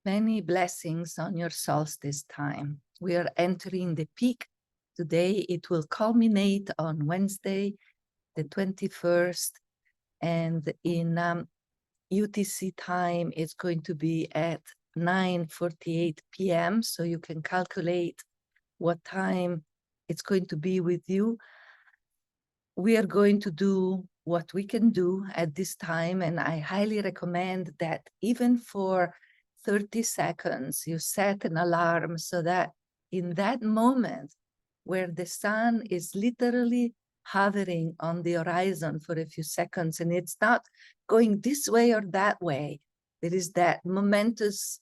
Many blessings on your solstice time. We are entering the peak. Today it will culminate on Wednesday, the 21st, and in UTC time, it's going to be at 9:48 p.m. So you can calculate what time it's going to be with you. We are going to do what we can do at this time, and I highly recommend that even for 30 seconds, you set an alarm so that in that moment where the sun is literally hovering on the horizon for a few seconds, and it's not going this way or that way, there is that momentous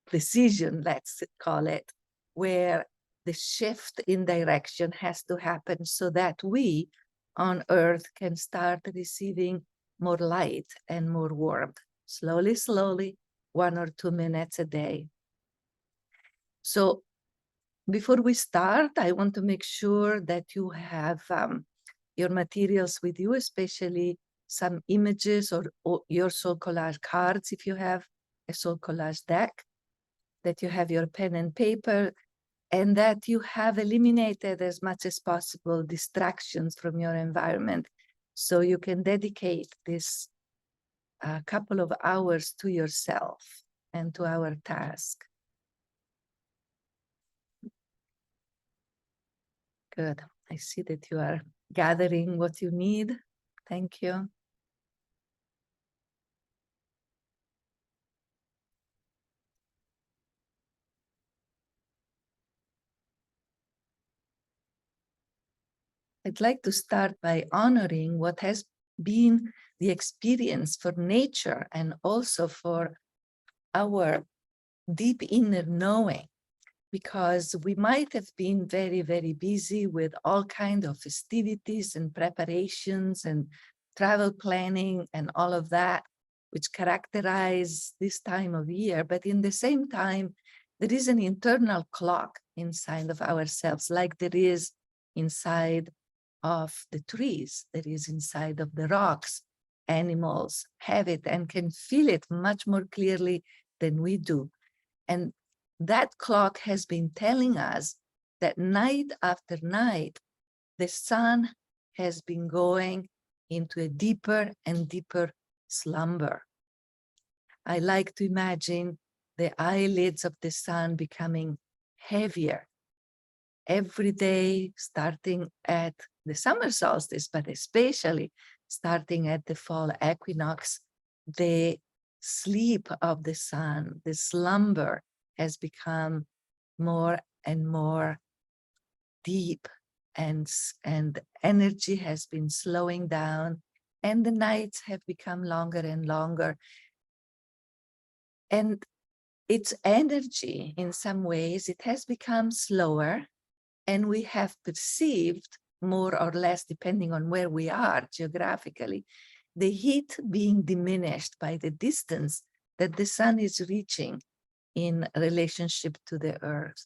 decision, let's call it, where the shift in direction has to happen so that we on Earth can start receiving more light and more warmth, slowly, slowly, 1 or 2 minutes a day. So before we start, I want to make sure that you have your materials with you, especially some images or your soul collage cards if you have a soul collage deck, that you have your pen and paper, and that you have eliminated as much as possible distractions from your environment so you can dedicate this couple of hours to yourself and to our task. Good. I see that you are gathering what you need. Thank you. I'd like to start by honoring what has been the experience for nature and also for our deep inner knowing, because we might have been very, very busy with all kinds of festivities and preparations and travel planning and all of that, which characterize this time of year. But in the same time, there is an internal clock inside of ourselves, like there is inside of the trees, there is inside of the rocks. Animals have it and can feel it much more clearly than we do. And that clock has been telling us that night after night, the sun has been going into a deeper and deeper slumber. I like to imagine the eyelids of the sun becoming heavier every day, starting at the summer solstice, but especially starting at the fall equinox. The sleep of the sun, the slumber, has become more and more deep, and energy has been slowing down, and the nights have become longer and longer. And its energy, in some ways, it has become slower, and we have perceived more or less, depending on where we are geographically, the heat being diminished by the distance that the sun is reaching in relationship to the earth.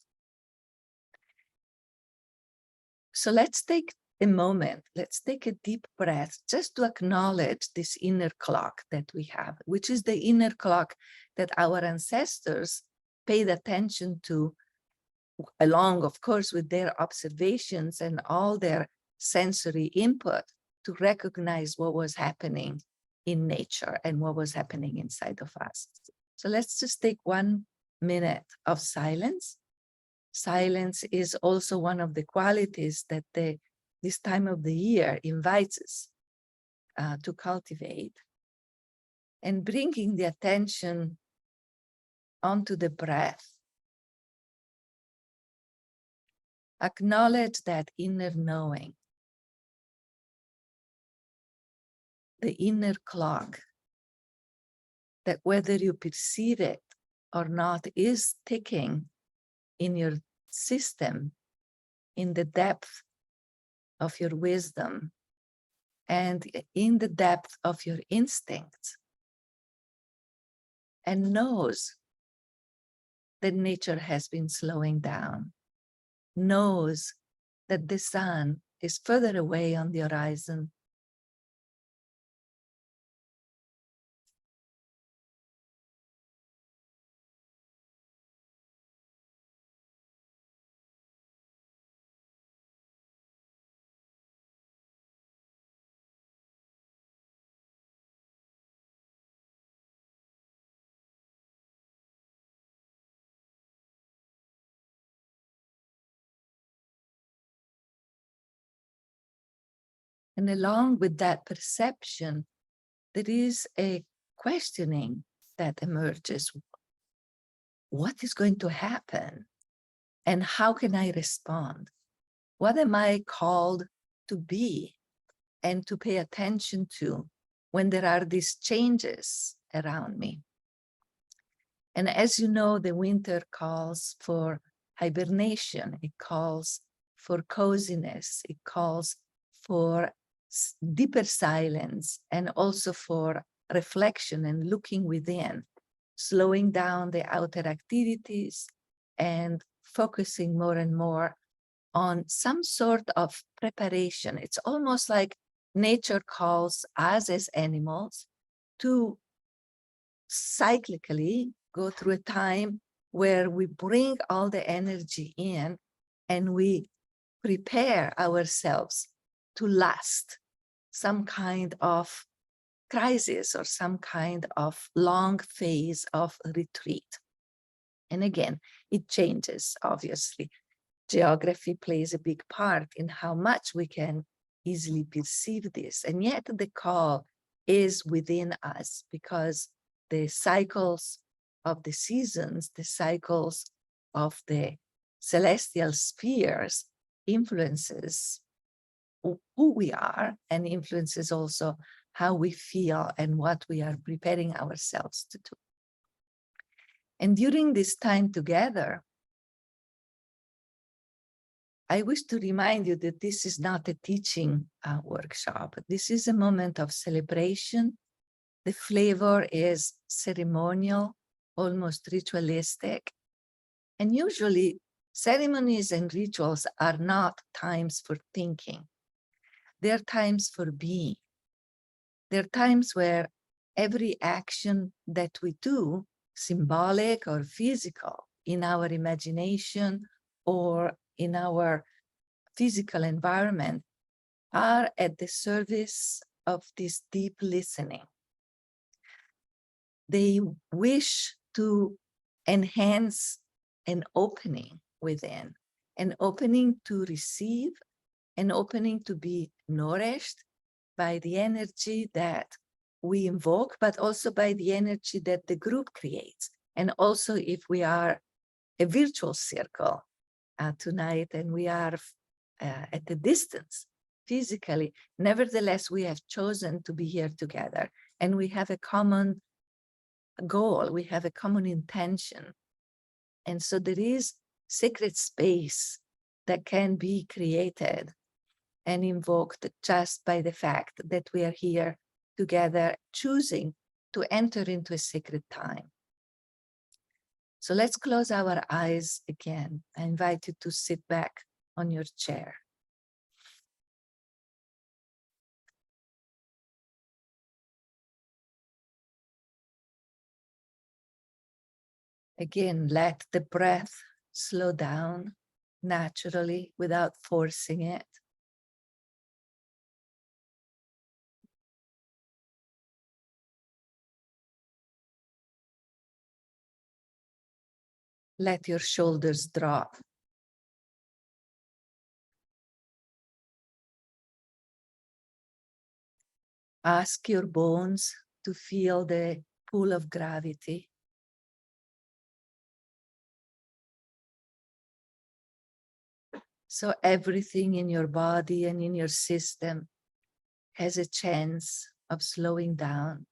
So let's take a moment, let's take a deep breath just to acknowledge this inner clock that we have, which is the inner clock that our ancestors paid attention to, along, of course, with their observations and all their sensory input, to recognize what was happening in nature and what was happening inside of us. So let's just take 1 minute of silence. Silence is also one of the qualities that this time of the year invites us to cultivate, and bringing the attention onto the breath. Acknowledge that inner knowing, the inner clock, that whether you perceive it or not is ticking in your system, in the depth of your wisdom and in the depth of your instincts, and knows that nature has been slowing down, knows that the sun is further away on the horizon, And along with that perception, there is a questioning that emerges. What is going to happen? And how can I respond? What am I called to be and to pay attention to when there are these changes around me? And as you know, the winter calls for hibernation. It calls for coziness. It calls for deeper silence, and also for reflection and looking within, slowing down the outer activities and focusing more and more on some sort of preparation. It's almost like nature calls us as animals to cyclically go through a time where we bring all the energy in and we prepare ourselves to last some kind of crisis or some kind of long phase of retreat. And again, it changes, obviously. Geography plays a big part in how much we can easily perceive this. And yet the call is within us, because the cycles of the seasons, the cycles of the celestial spheres influences who we are, and influences also how we feel and what we are preparing ourselves to do. And during this time together, I wish to remind you that this is not a teaching workshop. This is a moment of celebration. The flavor is ceremonial, almost ritualistic. And usually ceremonies and rituals are not times for thinking. They're times for being. They're times where every action that we do, symbolic or physical, in our imagination or in our physical environment, are at the service of this deep listening. They wish to enhance an opening within, an opening to receive, an opening to be nourished by the energy that we invoke, but also by the energy that the group creates. And also if we are a virtual circle tonight and we are at a distance physically, nevertheless, we have chosen to be here together, and we have a common goal, we have a common intention. And so there is sacred space that can be created and invoked just by the fact that we are here together, choosing to enter into a sacred time. So let's close our eyes again. I invite you to sit back on your chair. Again, let the breath slow down naturally without forcing it. Let your shoulders drop. Ask your bones to feel the pull of gravity. So everything in your body and in your system has a chance of slowing down.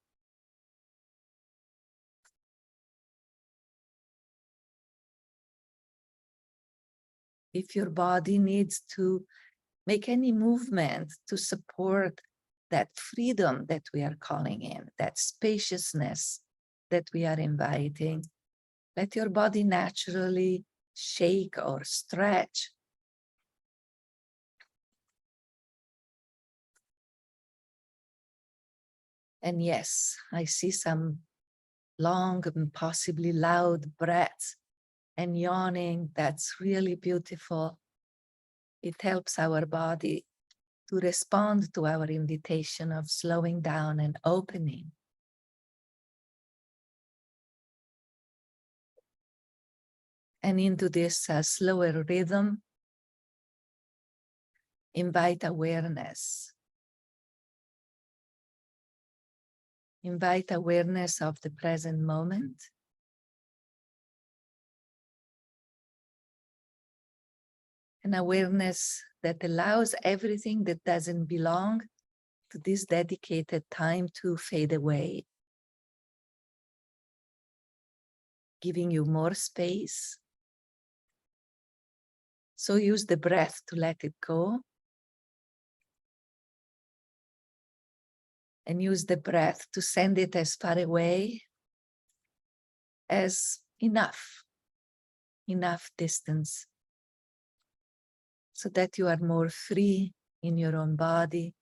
If your body needs to make any movement to support that freedom that we are calling in, that spaciousness that we are inviting, let your body naturally shake or stretch. And yes, I see some long and possibly loud breaths and yawning. That's really beautiful. It helps our body to respond to our invitation of slowing down and opening. And into this slower rhythm, invite awareness. Invite awareness of the present moment. An awareness that allows everything that doesn't belong to this dedicated time to fade away, giving you more space. So use the breath to let it go. And use the breath to send it as far away as enough distance, so that you are more free in your own body,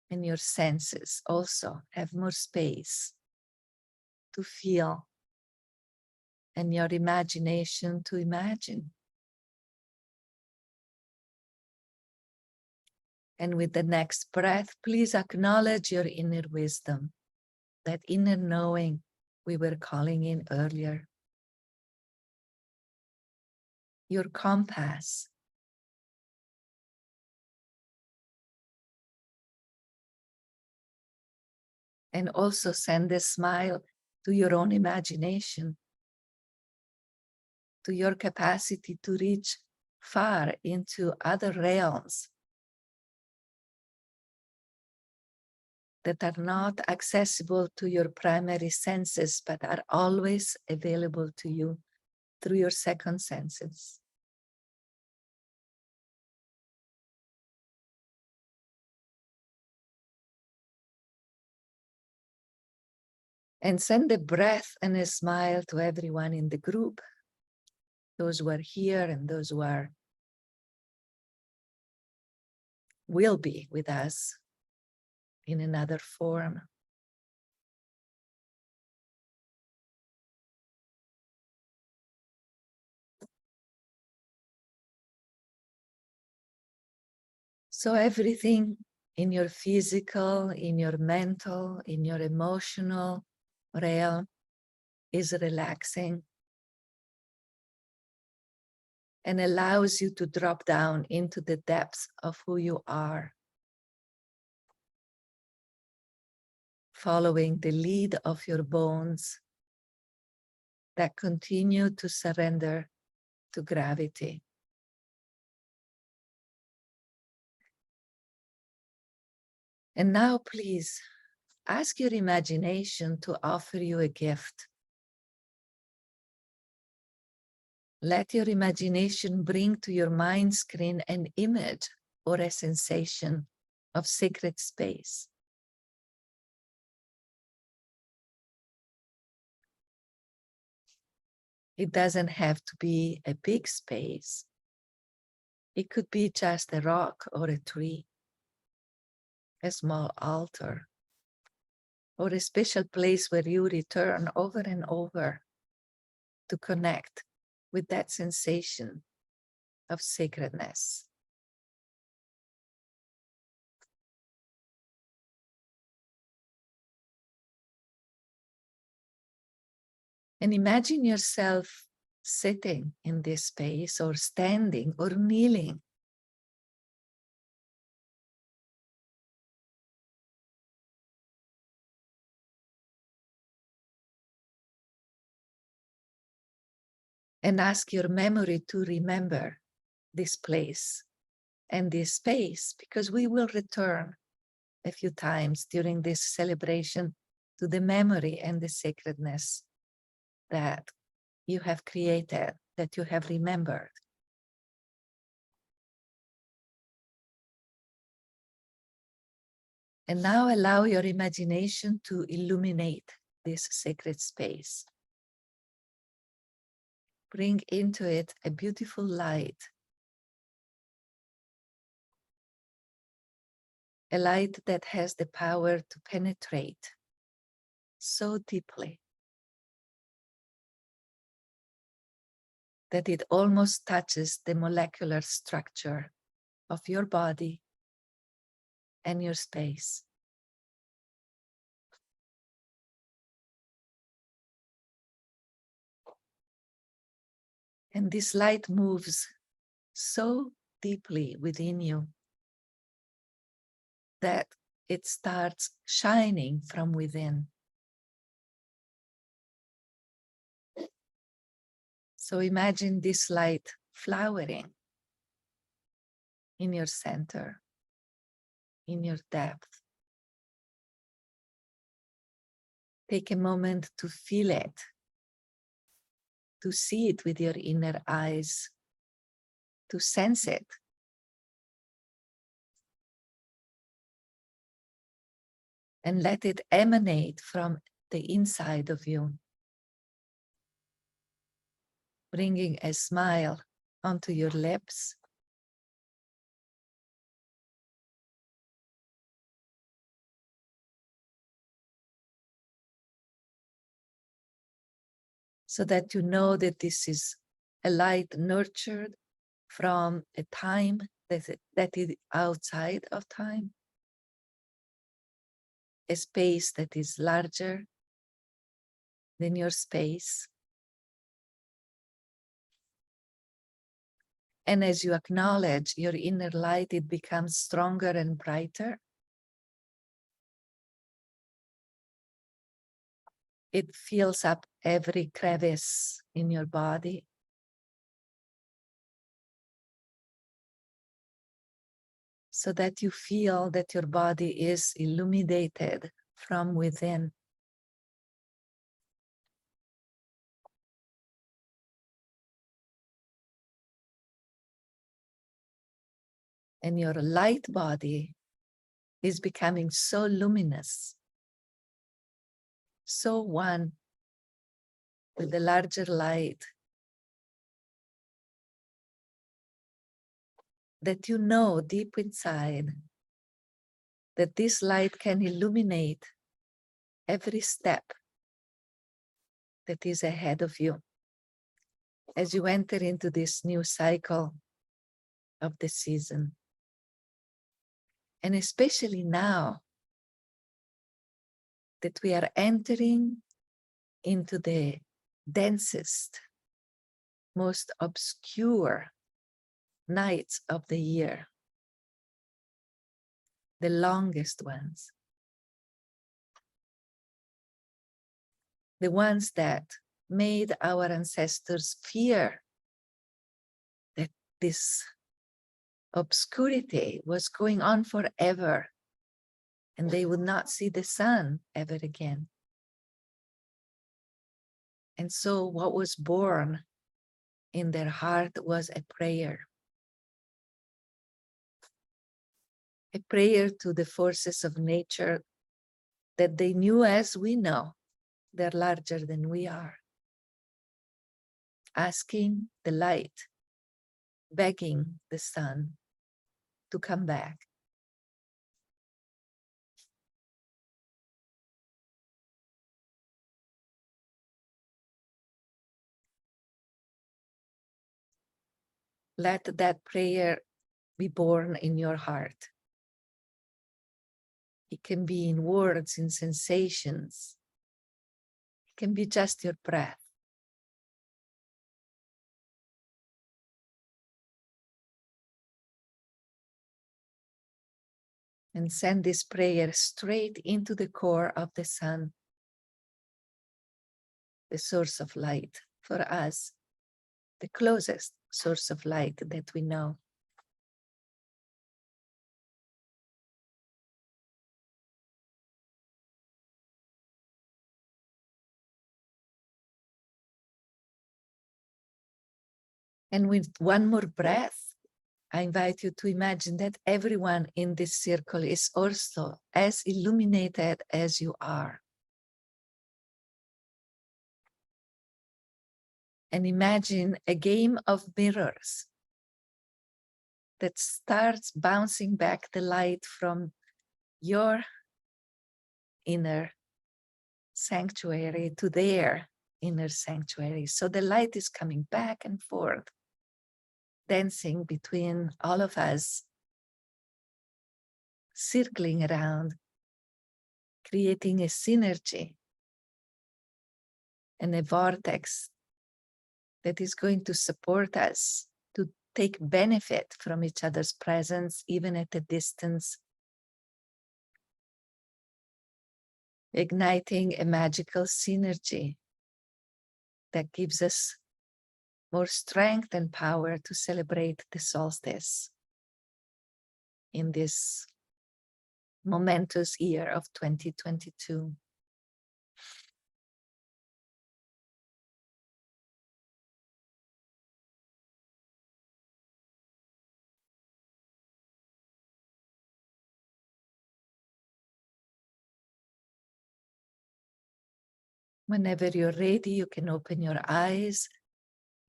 and your senses also have more space to feel, and your imagination to imagine. And with the next breath, please acknowledge your inner wisdom, that inner knowing we were calling in earlier. Your compass. And also send a smile to your own imagination, to your capacity to reach far into other realms that are not accessible to your primary senses, but are always available to you through your second senses. And send a breath and a smile to everyone in the group, those who are here and those who will be with us in another form. So everything in your physical, in your mental, in your emotional realm is relaxing and allows you to drop down into the depths of who you are, following the lead of your bones that continue to surrender to gravity. And now, please, ask your imagination to offer you a gift. Let your imagination bring to your mind screen an image or a sensation of sacred space. It doesn't have to be a big space. It could be just a rock or a tree, a small altar, or a special place where you return over and over to connect with that sensation of sacredness. And imagine yourself sitting in this space, or standing, or kneeling. And ask your memory to remember this place and this space, because we will return a few times during this celebration to the memory and the sacredness that you have created, that you have remembered. And now allow your imagination to illuminate this sacred space. Bring into it a beautiful light, a light that has the power to penetrate so deeply that it almost touches the molecular structure of your body and your space. And this light moves so deeply within you that it starts shining from within. So imagine this light flowering in your center, in your depth. Take a moment to feel it, to see it with your inner eyes, to sense it. And let it emanate from the inside of you, bringing a smile onto your lips. So that you know that this is a light nurtured from a time that is outside of time, a space that is larger than your space. And as you acknowledge your inner light, it becomes stronger and brighter. It fills up every crevice in your body. So that you feel that your body is illuminated from within. And your light body is becoming so luminous, so one with the larger light, that you know deep inside that this light can illuminate every step that is ahead of you as you enter into this new cycle of the season. And especially now that we are entering into the densest, most obscure nights of the year, the longest ones, the ones that made our ancestors fear that this obscurity was going on forever and they would not see the sun ever again. And so what was born in their heart was a prayer to the forces of nature that they knew as we know, they're larger than we are. Asking the light, begging the sun to come back. Let that prayer be born in your heart. It can be in words, in sensations. It can be just your breath. And send this prayer straight into the core of the sun, the source of light for us, the closest source of light that we know. And with one more breath, I invite you to imagine that everyone in this circle is also as illuminated as you are. And imagine a game of mirrors that starts bouncing back the light from your inner sanctuary to their inner sanctuary. So the light is coming back and forth, dancing between all of us, circling around, creating a synergy and a vortex that is going to support us to take benefit from each other's presence, even at a distance, igniting a magical synergy that gives us more strength and power to celebrate the solstice in this momentous year of 2022. Whenever you're ready, you can open your eyes,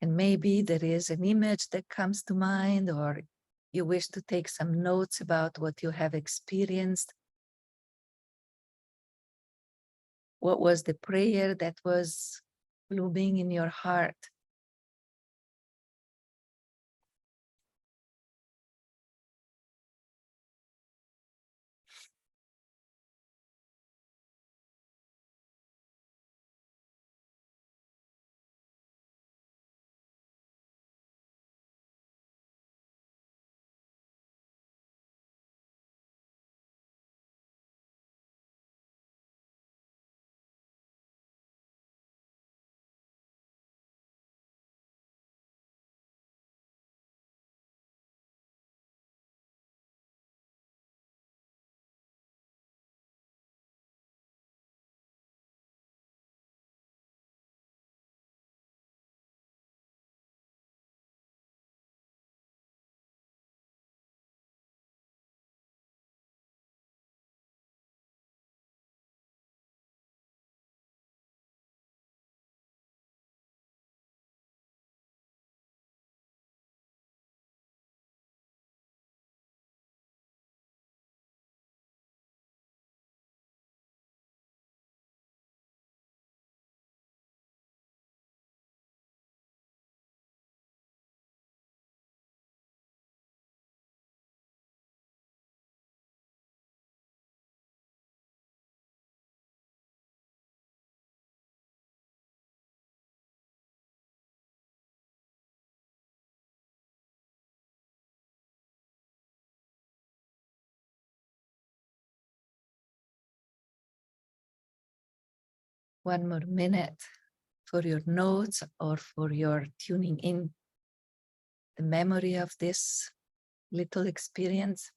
and maybe there is an image that comes to mind, or you wish to take some notes about what you have experienced. What was the prayer that was blooming in your heart? One more minute for your notes or for your tuning in the memory of this little experience.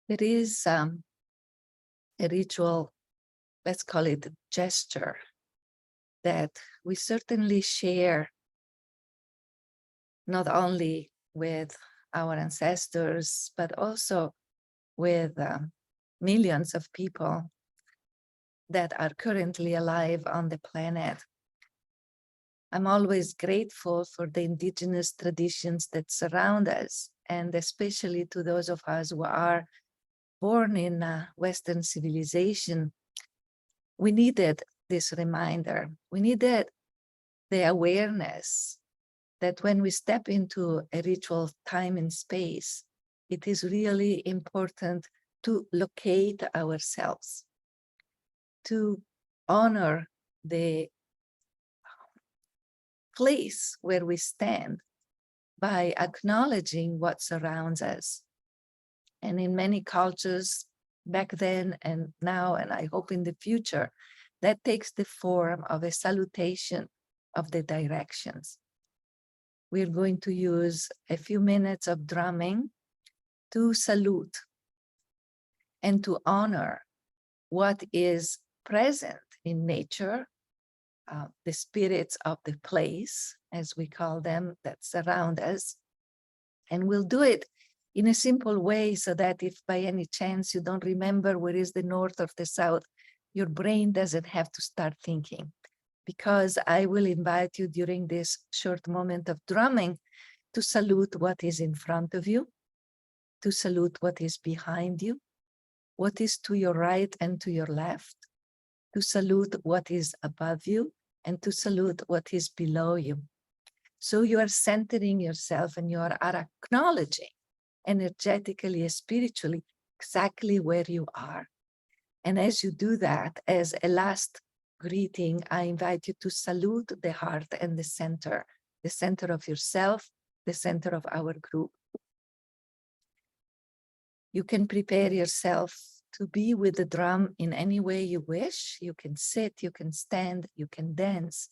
There is a ritual, let's call it a gesture, that we certainly share not only with our ancestors, but also with millions of people that are currently alive on the planet. I'm always grateful for the indigenous traditions that surround us, and especially to those of us who are born in Western civilization. We needed this reminder. We needed the awareness that when we step into a ritual time and space, it is really important to locate ourselves, to honor the place where we stand by acknowledging what surrounds us. And in many cultures back then and now, and I hope in the future, that takes the form of a salutation of the directions. We're going to use a few minutes of drumming to salute and to honor what is present in nature, the spirits of the place, as we call them, that surround us. And we'll do it in a simple way so that if by any chance you don't remember where is the north or the south, your brain doesn't have to start thinking. because I will invite you during this short moment of drumming to salute what is in front of you, to salute what is behind you, what is to your right and to your left, to salute what is above you, and to salute what is below you. So you are centering yourself and you are acknowledging energetically, spiritually, exactly where you are. And as you do that, as a last greeting, I invite you to salute the heart and the center of yourself, the center of our group. You can prepare yourself to be with the drum in any way you wish. You can sit, you can stand, you can dance,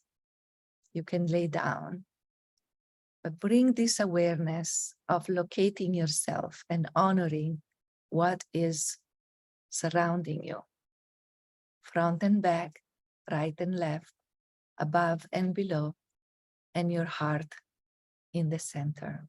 you can lay down. But bring this awareness of locating yourself and honoring what is surrounding you. Front and back, right and left, above and below, and your heart in the center.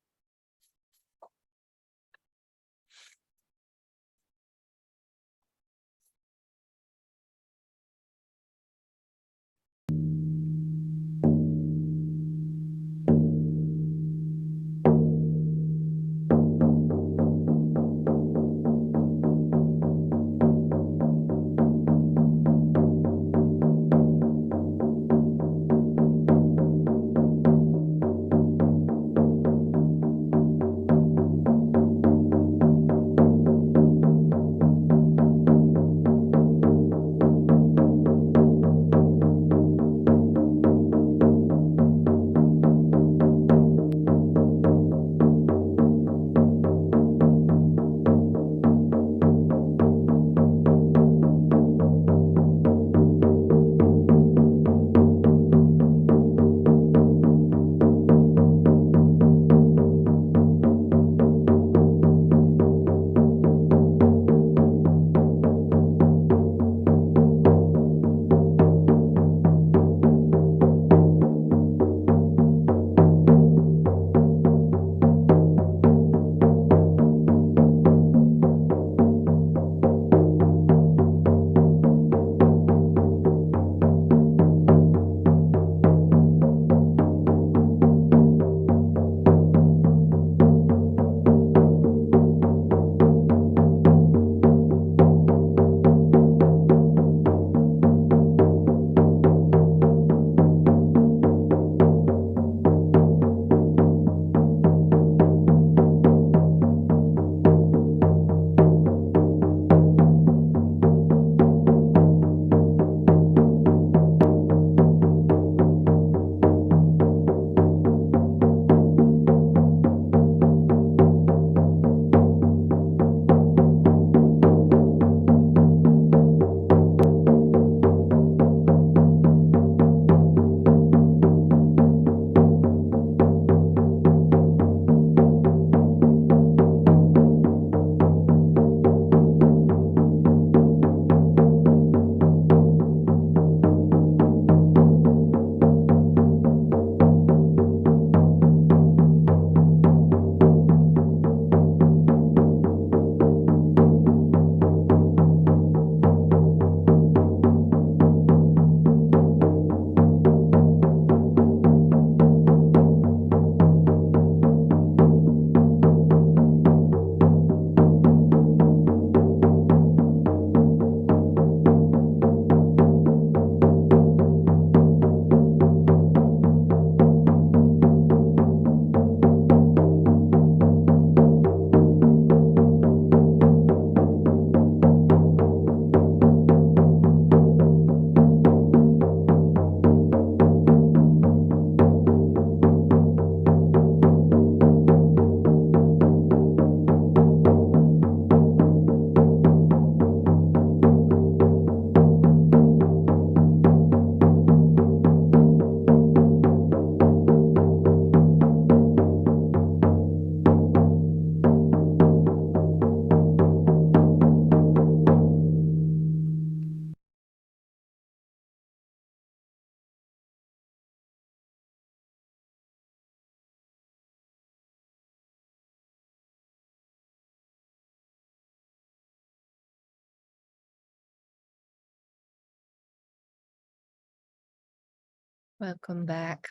Welcome back.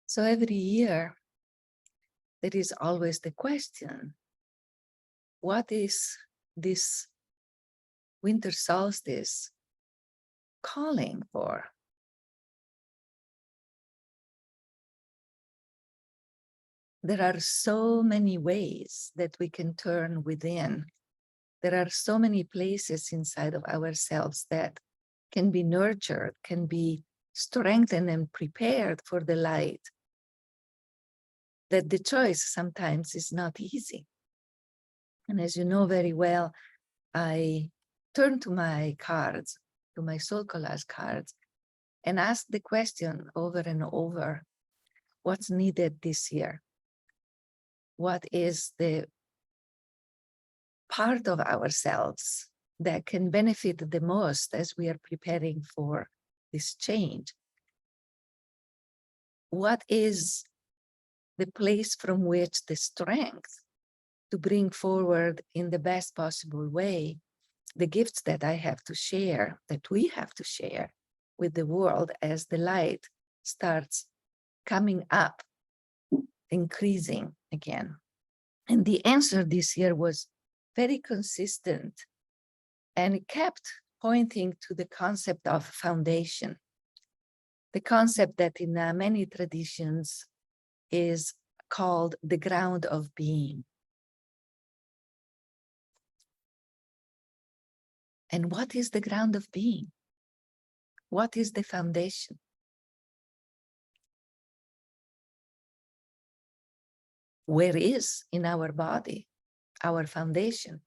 So every year, there is always the question, what is this winter solstice calling for? There are so many ways that we can turn within. There are so many places inside of ourselves that can be nurtured, can be strengthened and prepared for the light, that the choice sometimes is not easy. And as you know very well, I turn to my cards, to my soul collage cards, and ask the question over and over, what's needed this year? What is the part of ourselves that can benefit the most as we are preparing for this change? What is the place from which the strength to bring forward in the best possible way the gifts that I have to share, that we have to share with the world as the light starts coming up, increasing again? And the answer this year was very consistent, and it kept pointing to the concept of foundation, the concept that in many traditions is called the ground of being. And what is the ground of being? What is the foundation? Where is in our body our foundation?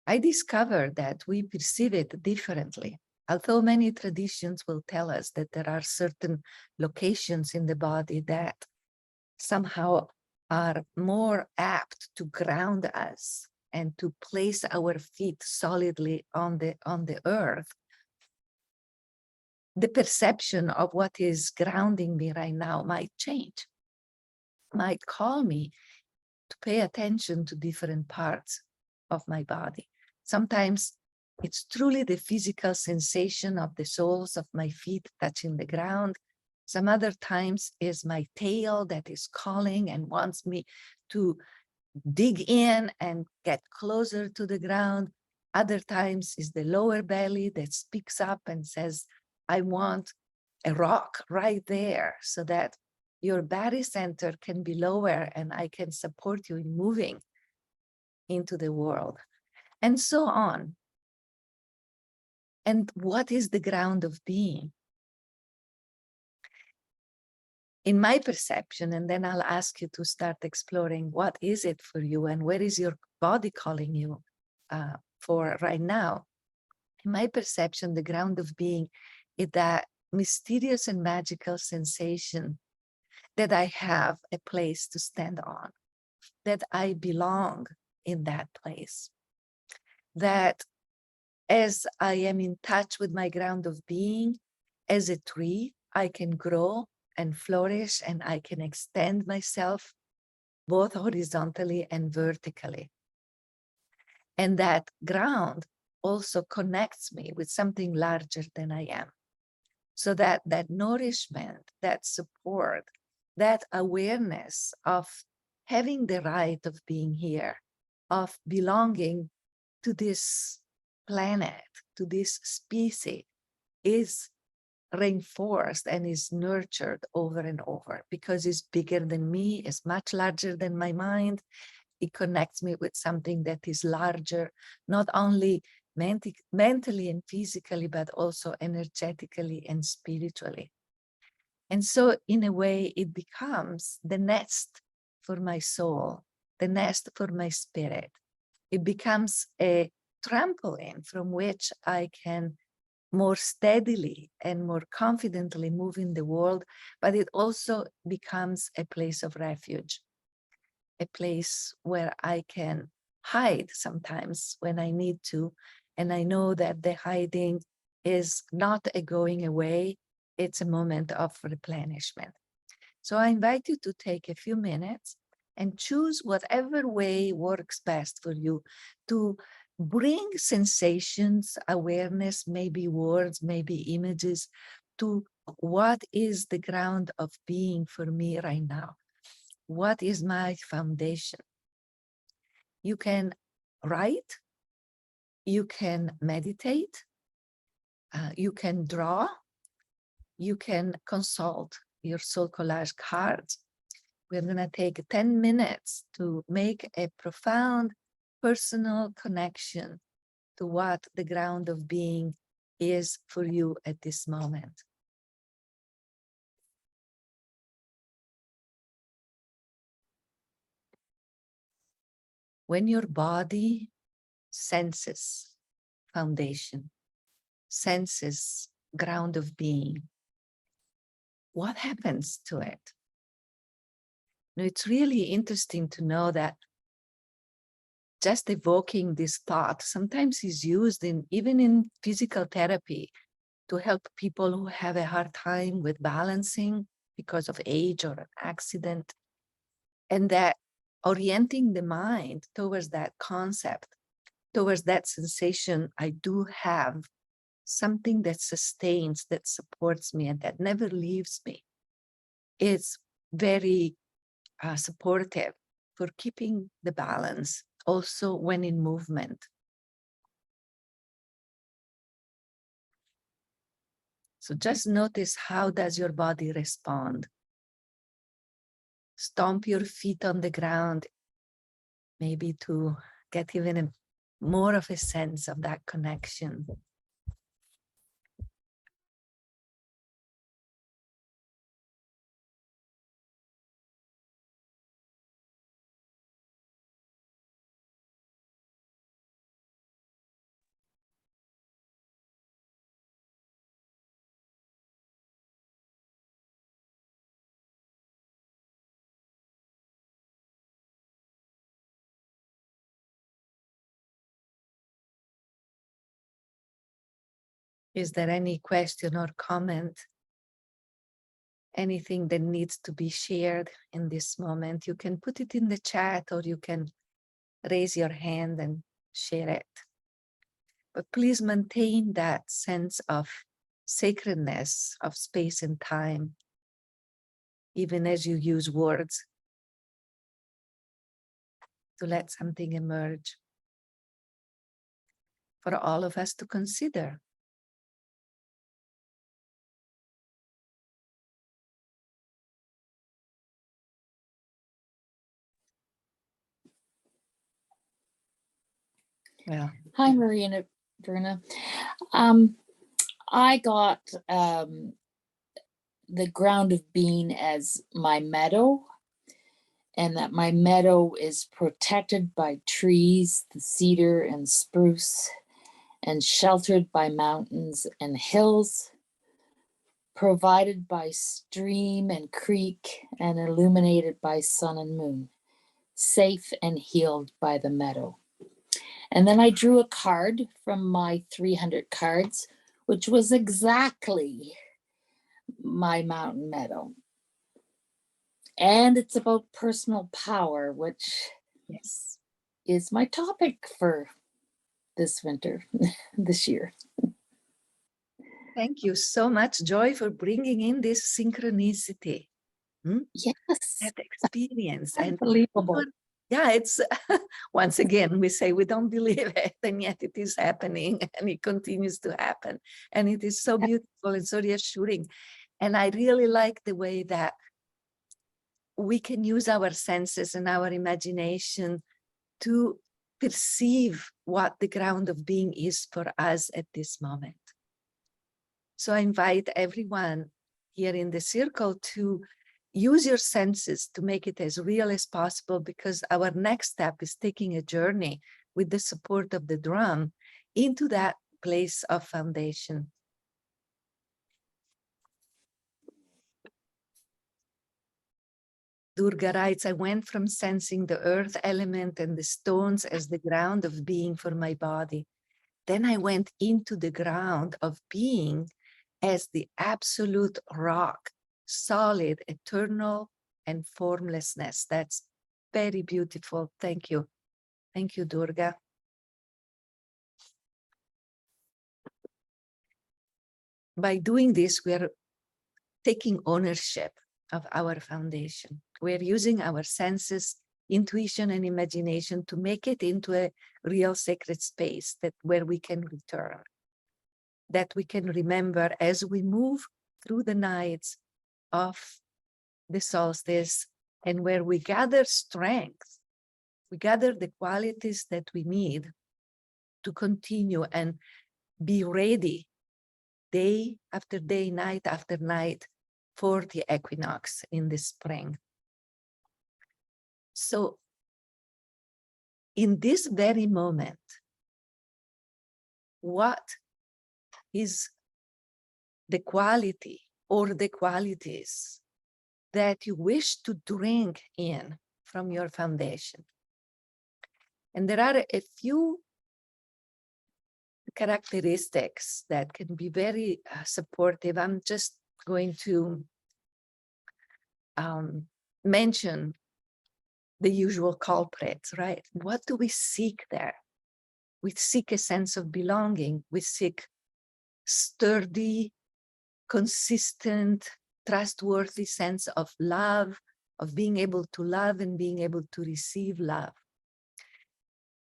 I discovered that we perceive it differently. Although many traditions will tell us that there are certain locations in the body that somehow are more apt to ground us and to place our feet solidly on the earth, the perception of what is grounding me right now might change, might call me to pay attention to different parts of my body. Sometimes it's truly the physical sensation of the soles of my feet touching the ground. Some other times is my tail that is calling and wants me to dig in and get closer to the ground. Other times is the lower belly that speaks up and says, I want a rock right there so that your body center can be lower and I can support you in moving into the world, and so on. And what is the ground of being? In my perception, and then I'll ask you to start exploring what is it for you and where is your body calling you for right now. In my perception, the ground of being is that mysterious and magical sensation that I have a place to stand on, that I belong in that place, that as I am in touch with my ground of being, as a tree, I can grow and flourish and I can extend myself both horizontally and vertically. And that ground also connects me with something larger than I am. So that nourishment, that support, that awareness of having the right of being here, of belonging to this planet, to this species, is reinforced and is nurtured over and over because it's bigger than me, it's much larger than my mind. It connects me with something that is larger, not only mentally and physically, but also energetically and spiritually. And so in a way, it becomes the nest for my soul, the nest for my spirit. It becomes a trampoline from which I can more steadily and more confidently move in the world, but it also becomes a place of refuge, a place where I can hide sometimes when I need to. And I know that the hiding is not a going away, it's a moment of replenishment. So I invite you to take a few minutes and choose whatever way works best for you to bring sensations, awareness, maybe words, maybe images, to what is the ground of being for me right now? What is my foundation? You can write, you can meditate, you can draw, you can consult your soul collage cards. We're going to take 10 minutes to make a profound personal connection to what the ground of being is for you at this moment. When your body senses foundation, senses ground of being, what happens to it? Now, it's really interesting to know that just evoking this thought sometimes is used even in physical therapy to help people who have a hard time with balancing because of age or an accident, and that orienting the mind towards that concept, towards that sensation, I do have something that sustains, that supports me, and that never leaves me. It's very supportive for keeping the balance, also when in movement. So just notice, how does your body respond? Stomp your feet on the ground, maybe to get even more of a sense of that connection. Is there any question or comment? Anything that needs to be shared in this moment? You can put it in the chat, or you can raise your hand and share it. But please maintain that sense of sacredness of space and time, even as you use words to let something emerge for all of us to consider. Well, hi, Maria and Verna. I got the ground of being as my meadow, and that my meadow is protected by trees, the cedar and spruce, and sheltered by mountains and hills, provided by stream and creek, and illuminated by sun and moon, safe and healed by the meadow. And then I drew a card from my 300 cards, which was exactly my mountain meadow. And it's about personal power, which yes, is my topic for this winter, this year. thank you so much, Joy, for bringing in this synchronicity. Yes, That experience. unbelievable. And yeah, it's once again, we say we don't believe it, and yet it is happening, and it continues to happen. And it is so beautiful and so reassuring. And I really like the way that we can use our senses and our imagination to perceive what the ground of being is for us at this moment. So I invite everyone here in the circle to use your senses to make it as real as possible, because our next step is taking a journey with the support of the drum into that place of foundation. Durga writes, I went from sensing the earth element and the stones as the ground of being for my body. Then I went into the ground of being as the absolute rock, solid, eternal, and formlessness. That's very beautiful. Thank you. Thank you, Durga. By doing this, we are taking ownership of our foundation. We're using our senses, intuition, and imagination to make it into a real sacred space where we can return, that we can remember as we move through the nights of the solstice, and where we gather strength, we gather the qualities that we need to continue and be ready day after day, night after night, for the equinox in the spring. So in this very moment, what is the quality or the qualities that you wish to drink in from your foundation? And there are a few characteristics that can be very supportive. I'm just going to mention the usual culprits, right? What do we seek there? We seek a sense of belonging. We seek sturdy, consistent, trustworthy sense of love, of being able to love and being able to receive love.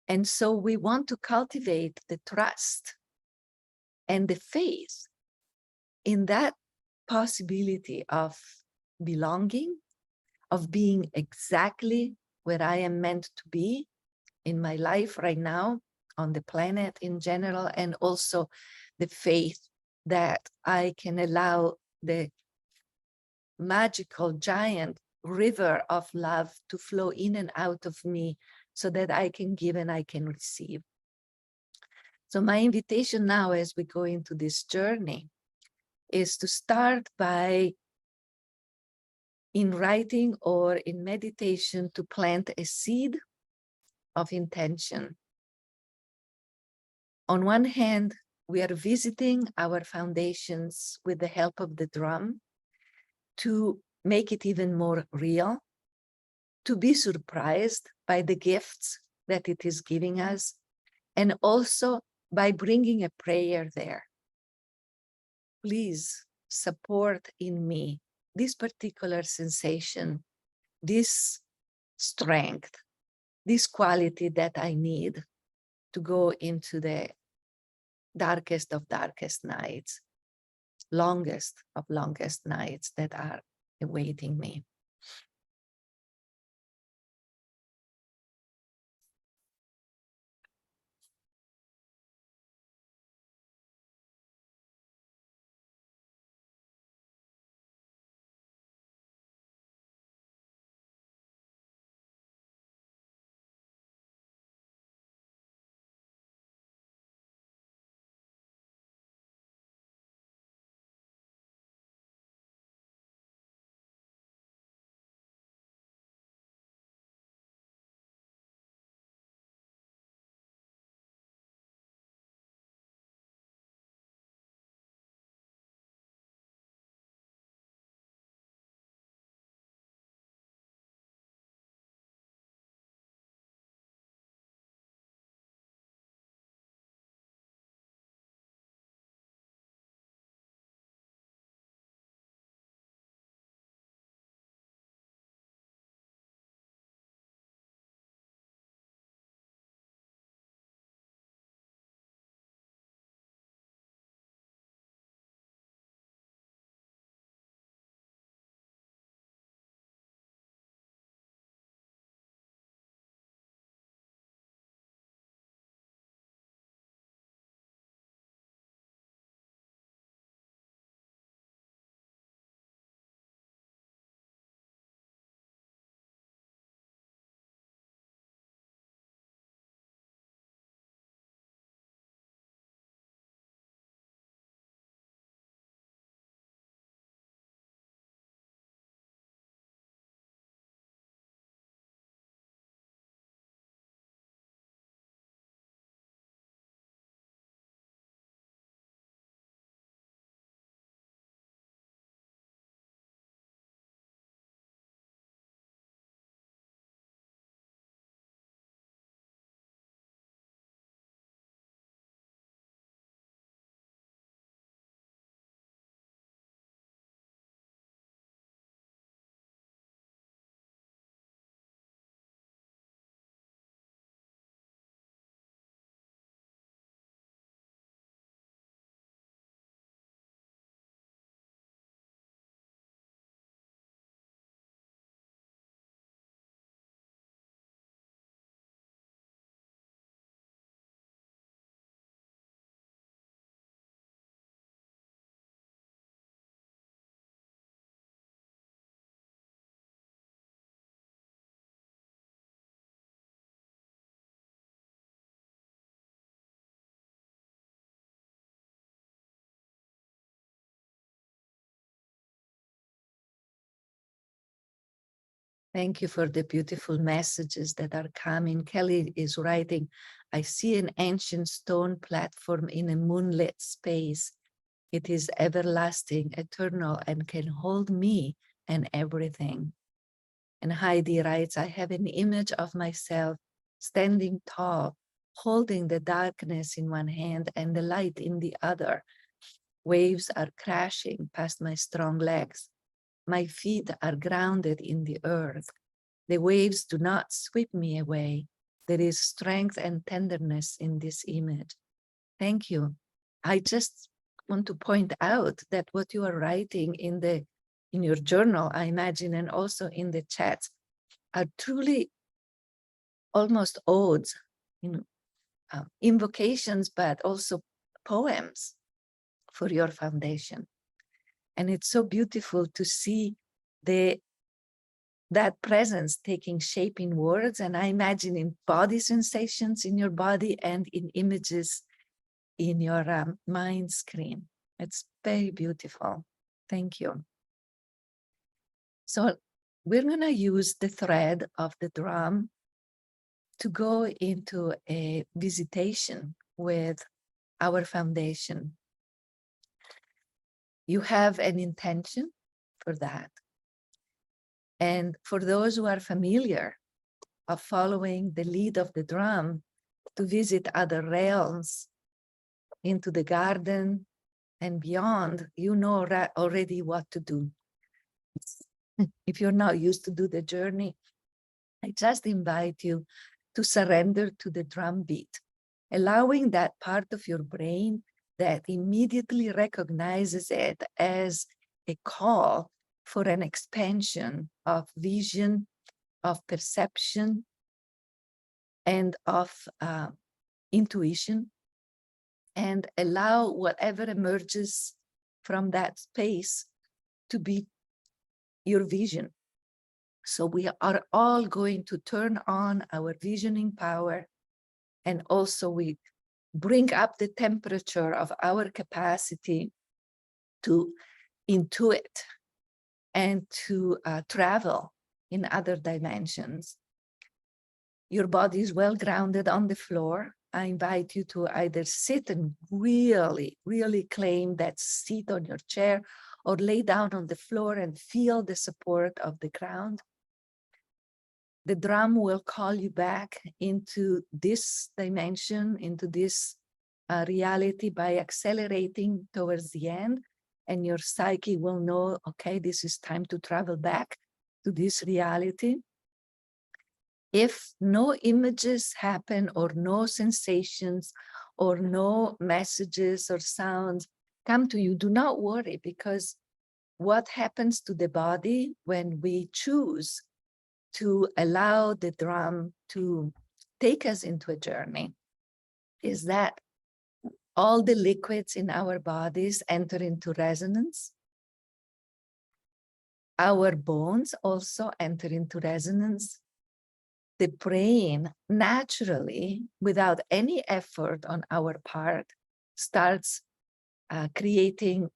And so we want to cultivate the trust and the faith in that possibility of belonging, of being exactly where I am meant to be in my life right now, on the planet in general, and also the faith that I can allow the magical giant river of love to flow in and out of me so that I can give and I can receive. So my invitation now as we go into this journey is to start by, in writing or in meditation, to plant a seed of intention. On one hand, we are visiting our foundations with the help of the drum to make it even more real, to be surprised by the gifts that it is giving us, and also by bringing a prayer there. Please support in me this particular sensation, this strength, this quality that I need to go into the darkest of darkest nights, longest of longest nights that are awaiting me. Thank you for the beautiful messages that are coming. Kelly is writing, I see an ancient stone platform in a moonlit space. It is everlasting, eternal, and can hold me and everything. And Heidi writes, I have an image of myself standing tall, holding the darkness in one hand and the light in the other. Waves are crashing past my strong legs. My feet are grounded in the earth. The waves do not sweep me away. There is strength and tenderness in this image. Thank you. I just want to point out that what you are writing in your journal, I imagine, and also in the chat, are truly almost odes, invocations, but also poems for your foundation. And it's so beautiful to see that presence taking shape in words, and I imagine in body sensations in your body and in images in your mind screen. It's very beautiful. Thank you. So we're going to use the thread of the drum to go into a visitation with our foundation. You have an intention for that. And for those who are familiar of following the lead of the drum to visit other realms, into the garden and beyond, you know already what to do. If you're not used to do the journey, I just invite you to surrender to the drum beat, allowing that part of your brain that immediately recognizes it as a call for an expansion of vision, of perception, and of intuition, and allow whatever emerges from that space to be your vision. So we are all going to turn on our visioning power, and also we bring up the temperature of our capacity to intuit and to travel in other dimensions. Your body is well grounded on the floor. I invite you to either sit and really, really claim that seat on your chair, or lay down on the floor and feel the support of the ground. The drum will call you back into this dimension, into this reality by accelerating towards the end, and your psyche will know, okay, this is time to travel back to this reality. If no images happen, or no sensations, or no messages or sounds come to you, do not worry, because what happens to the body when we choose to allow the drum to take us into a journey is that all the liquids in our bodies enter into resonance. Our bones also enter into resonance. The brain naturally, without any effort on our part, starts creating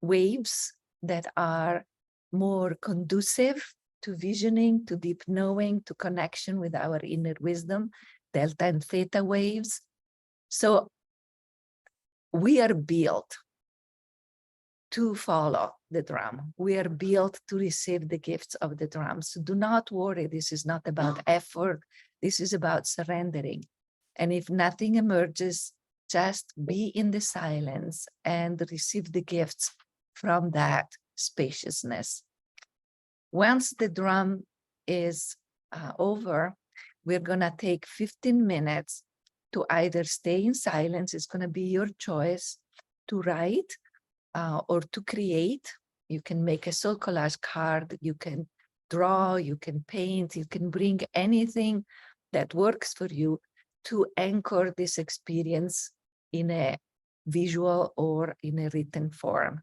waves that are more conducive to visioning, to deep knowing, to connection with our inner wisdom, delta and theta waves. So we are built to follow the drum. We are built to receive the gifts of the drum. So do not worry, this is not about effort. This is about surrendering. And if nothing emerges, just be in the silence and receive the gifts from that spaciousness. Once the drum is over, we're gonna take 15 minutes to either stay in silence, it's gonna be your choice, to write or to create. You can make a soul collage card, you can draw, you can paint, you can bring anything that works for you to anchor this experience in a visual or in a written form.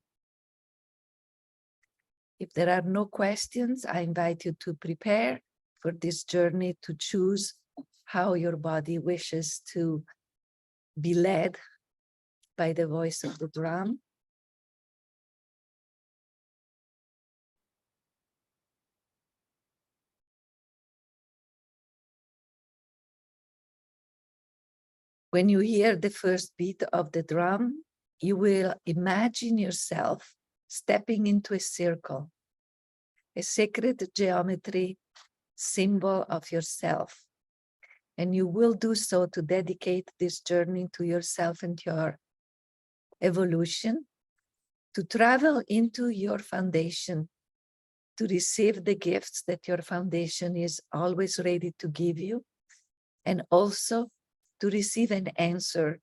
If there are no questions, I invite you to prepare for this journey, to choose how your body wishes to be led by the voice of the drum. When you hear the first beat of the drum, you will imagine yourself stepping into a circle, a sacred geometry symbol of yourself. And you will do so to dedicate this journey to yourself and your evolution, to travel into your foundation, to receive the gifts that your foundation is always ready to give you, and also to receive an answer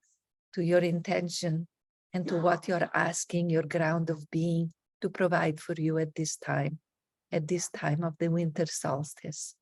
to your intention and to what you're asking your ground of being to provide for you at this time of the winter solstice.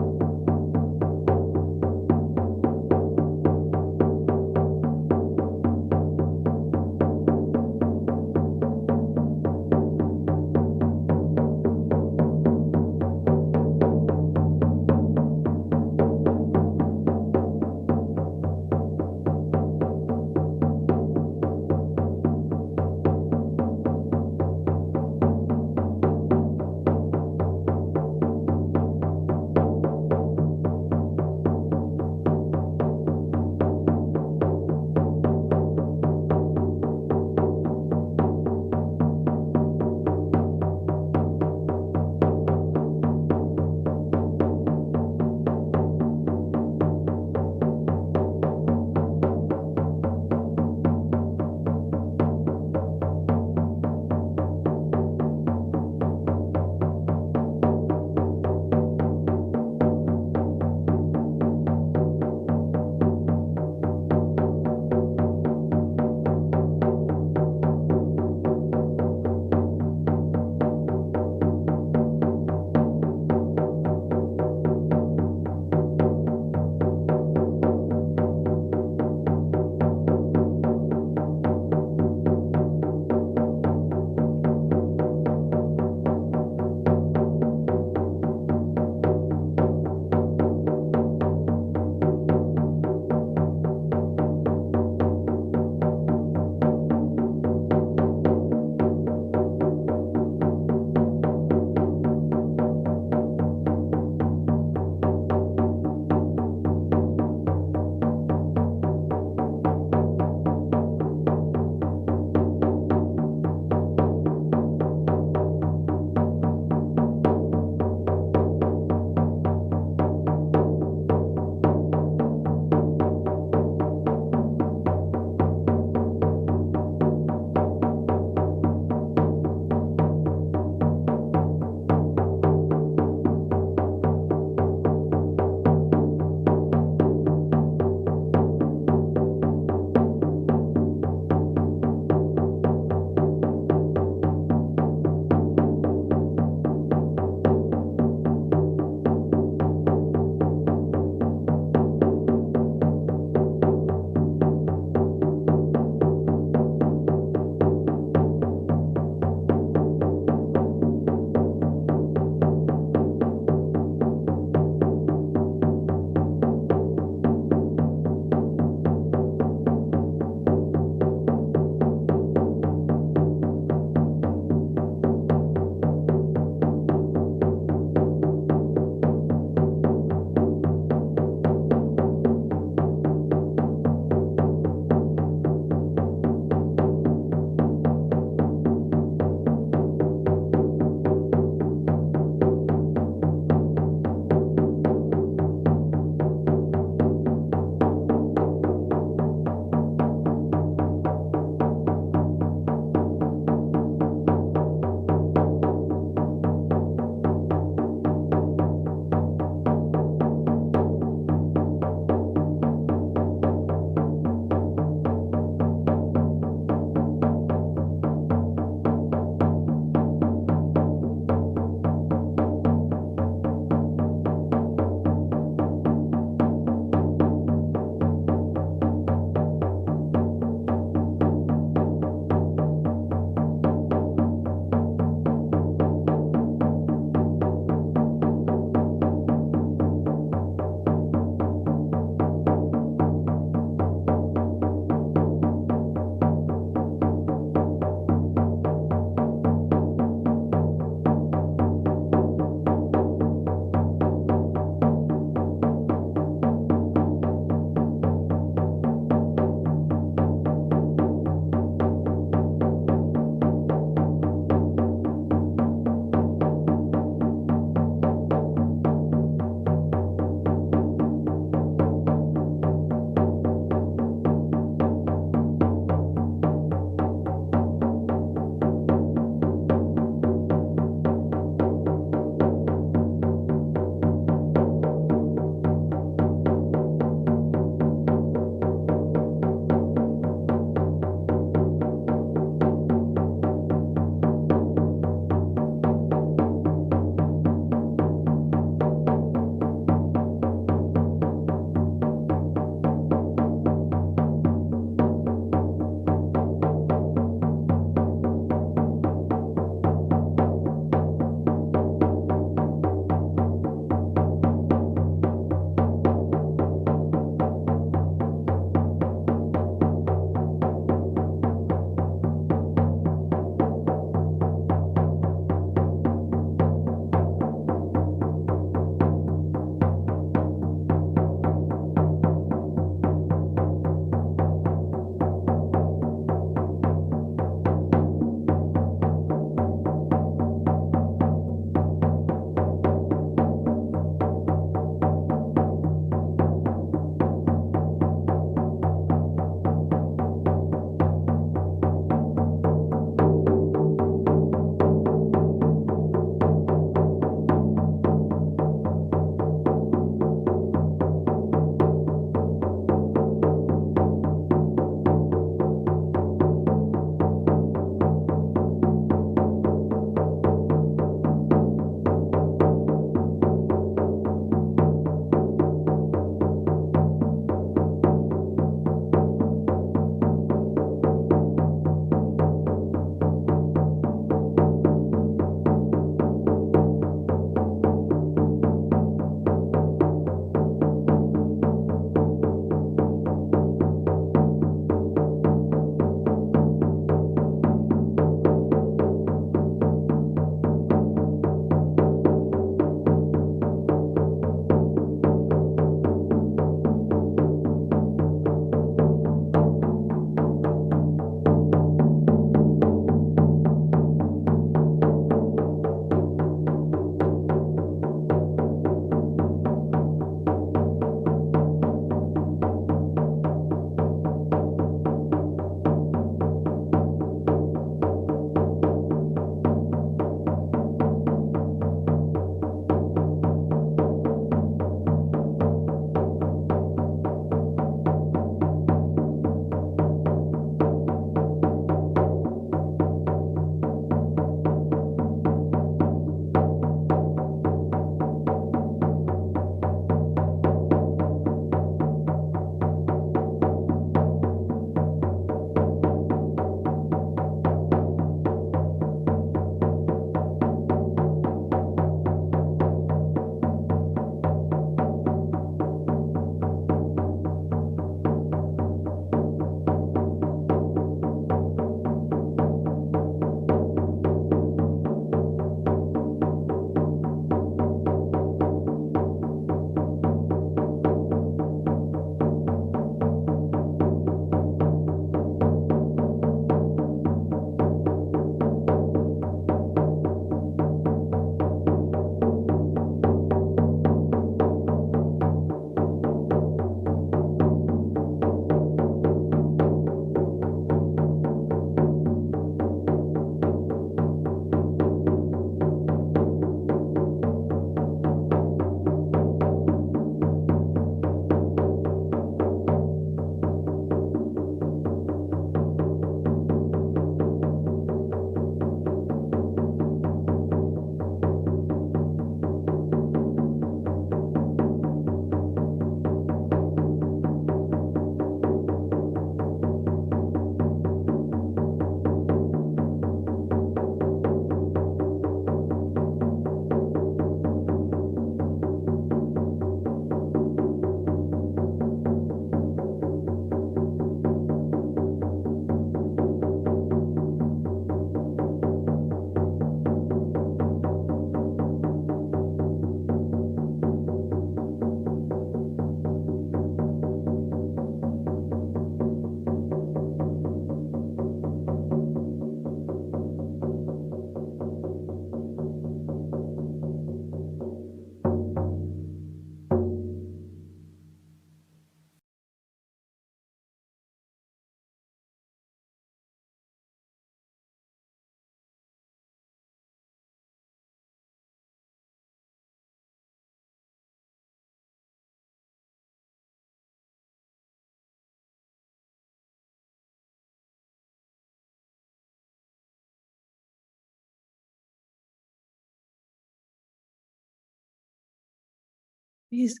Please,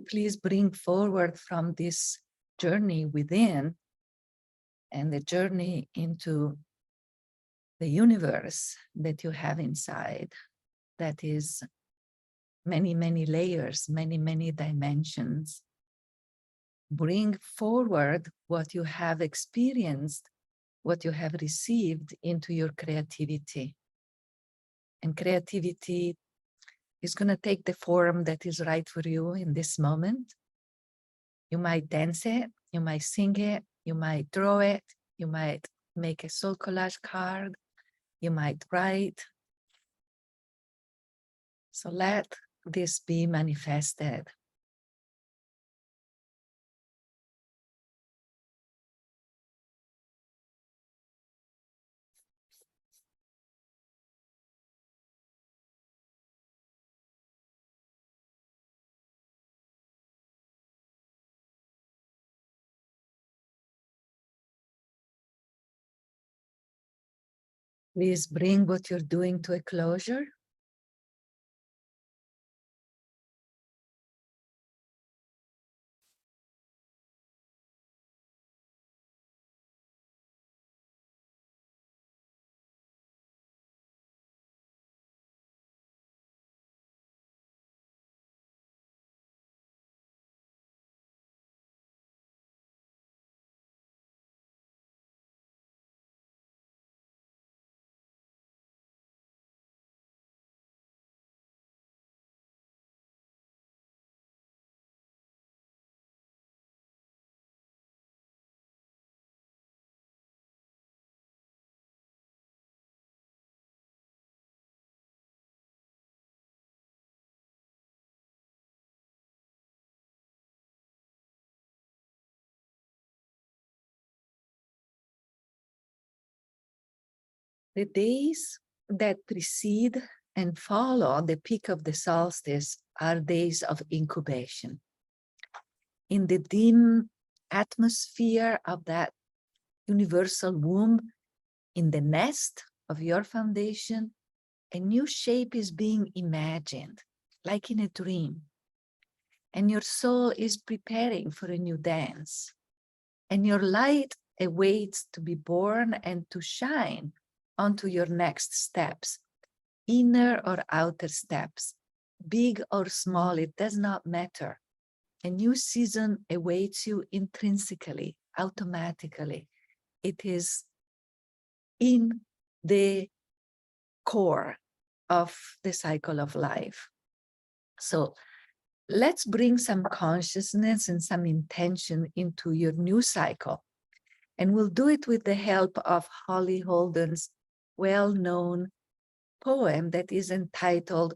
please bring forward from this journey within and the journey into the universe that you have inside, that is many, many layers, many, many dimensions. Bring forward what you have experienced, what you have received into your creativity. And creativity is going to take the form that is right for you in this moment. You might dance it, you might sing it, you might draw it, you might make a soul collage card, you might write. So let this be manifested. Please bring what you're doing to a closure. The days that precede and follow the peak of the solstice are days of incubation. In the dim atmosphere of that universal womb, in the nest of your foundation, a new shape is being imagined, like in a dream. And your soul is preparing for a new dance. And your light awaits to be born and to shine onto your next steps, inner or outer steps, big or small, it does not matter. A new season awaits you intrinsically, automatically. It is in the core of the cycle of life. So let's bring some consciousness and some intention into your new cycle. And we'll do it with the help of Holly Holden's well-known poem that is entitled,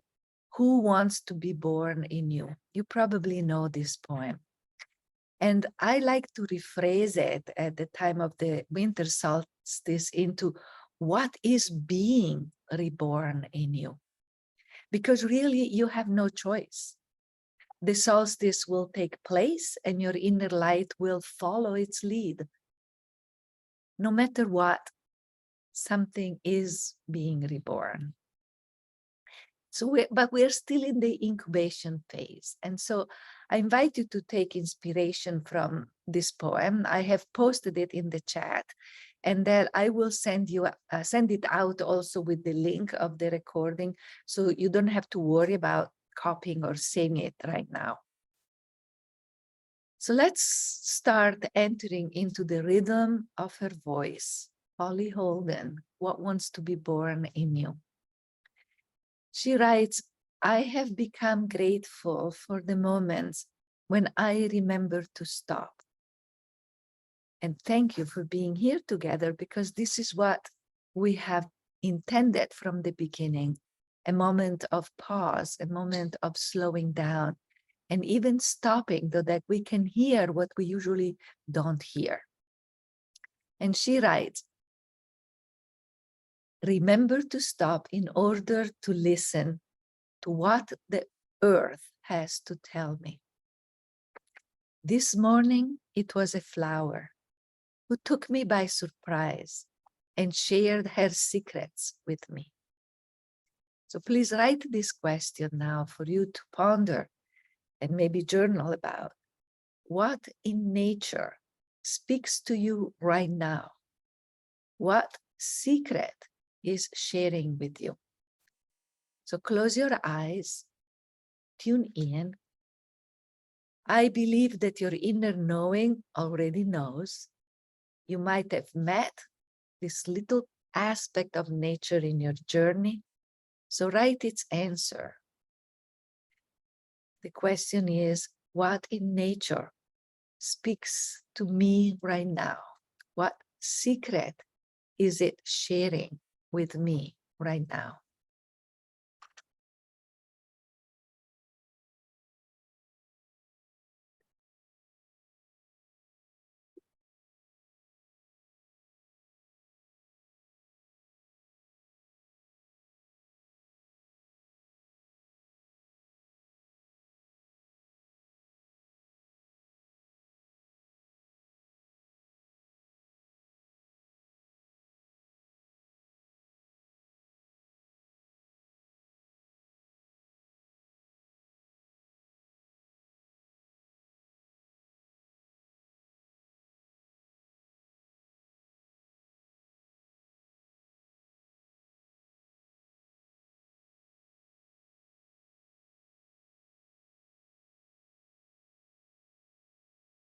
"Who Wants to Be Born in You?" You probably know this poem. And I like to rephrase it at the time of the winter solstice into, what is being reborn in you? Because really you have no choice. The solstice will take place and your inner light will follow its lead. No matter what, something is being reborn. So, but we're still in the incubation phase. And so I invite you to take inspiration from this poem. I have posted it in the chat, and then I will send it out also with the link of the recording, so you don't have to worry about copying or saying it right now. So let's start entering into the rhythm of her voice. Holly Holden, what wants to be born in you? She writes, I have become grateful for the moments when I remember to stop. And thank you for being here together, because this is what we have intended from the beginning, a moment of pause, a moment of slowing down, and even stopping so that we can hear what we usually don't hear. And she writes, remember to stop in order to listen to what the earth has to tell me. This morning, it was a flower who took me by surprise and shared her secrets with me. So please write this question now for you to ponder and maybe journal about what in nature speaks to you right now. What secret is sharing with you? So close your eyes, tune in. I believe that your inner knowing already knows. You might have met this little aspect of nature in your journey. So write its answer. The question is, what in nature speaks to me right now? What secret is it sharing with me right now?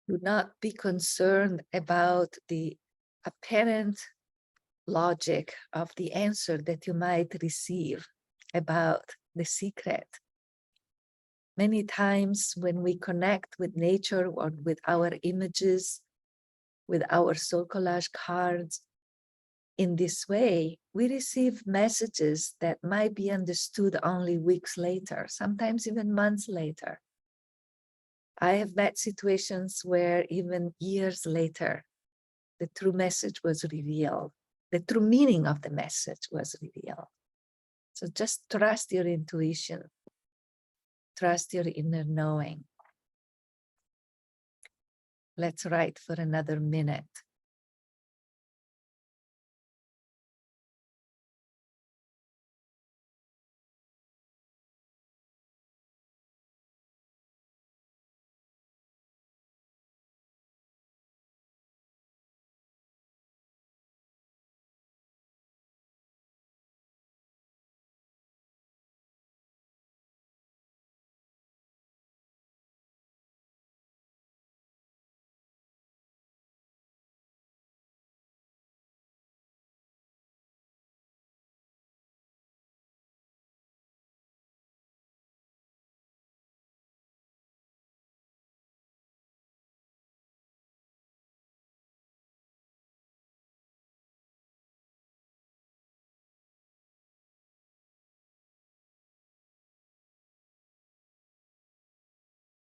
Do not be concerned about the apparent logic of the answer that you might receive about the secret. Many times when we connect with nature or with our images, with our soul collage cards, in this way, we receive messages that might be understood only weeks later, sometimes even months later. I have met situations where even years later, the true message was revealed. The true meaning of the message was revealed. So just trust your intuition. Trust your inner knowing. Let's write for another minute.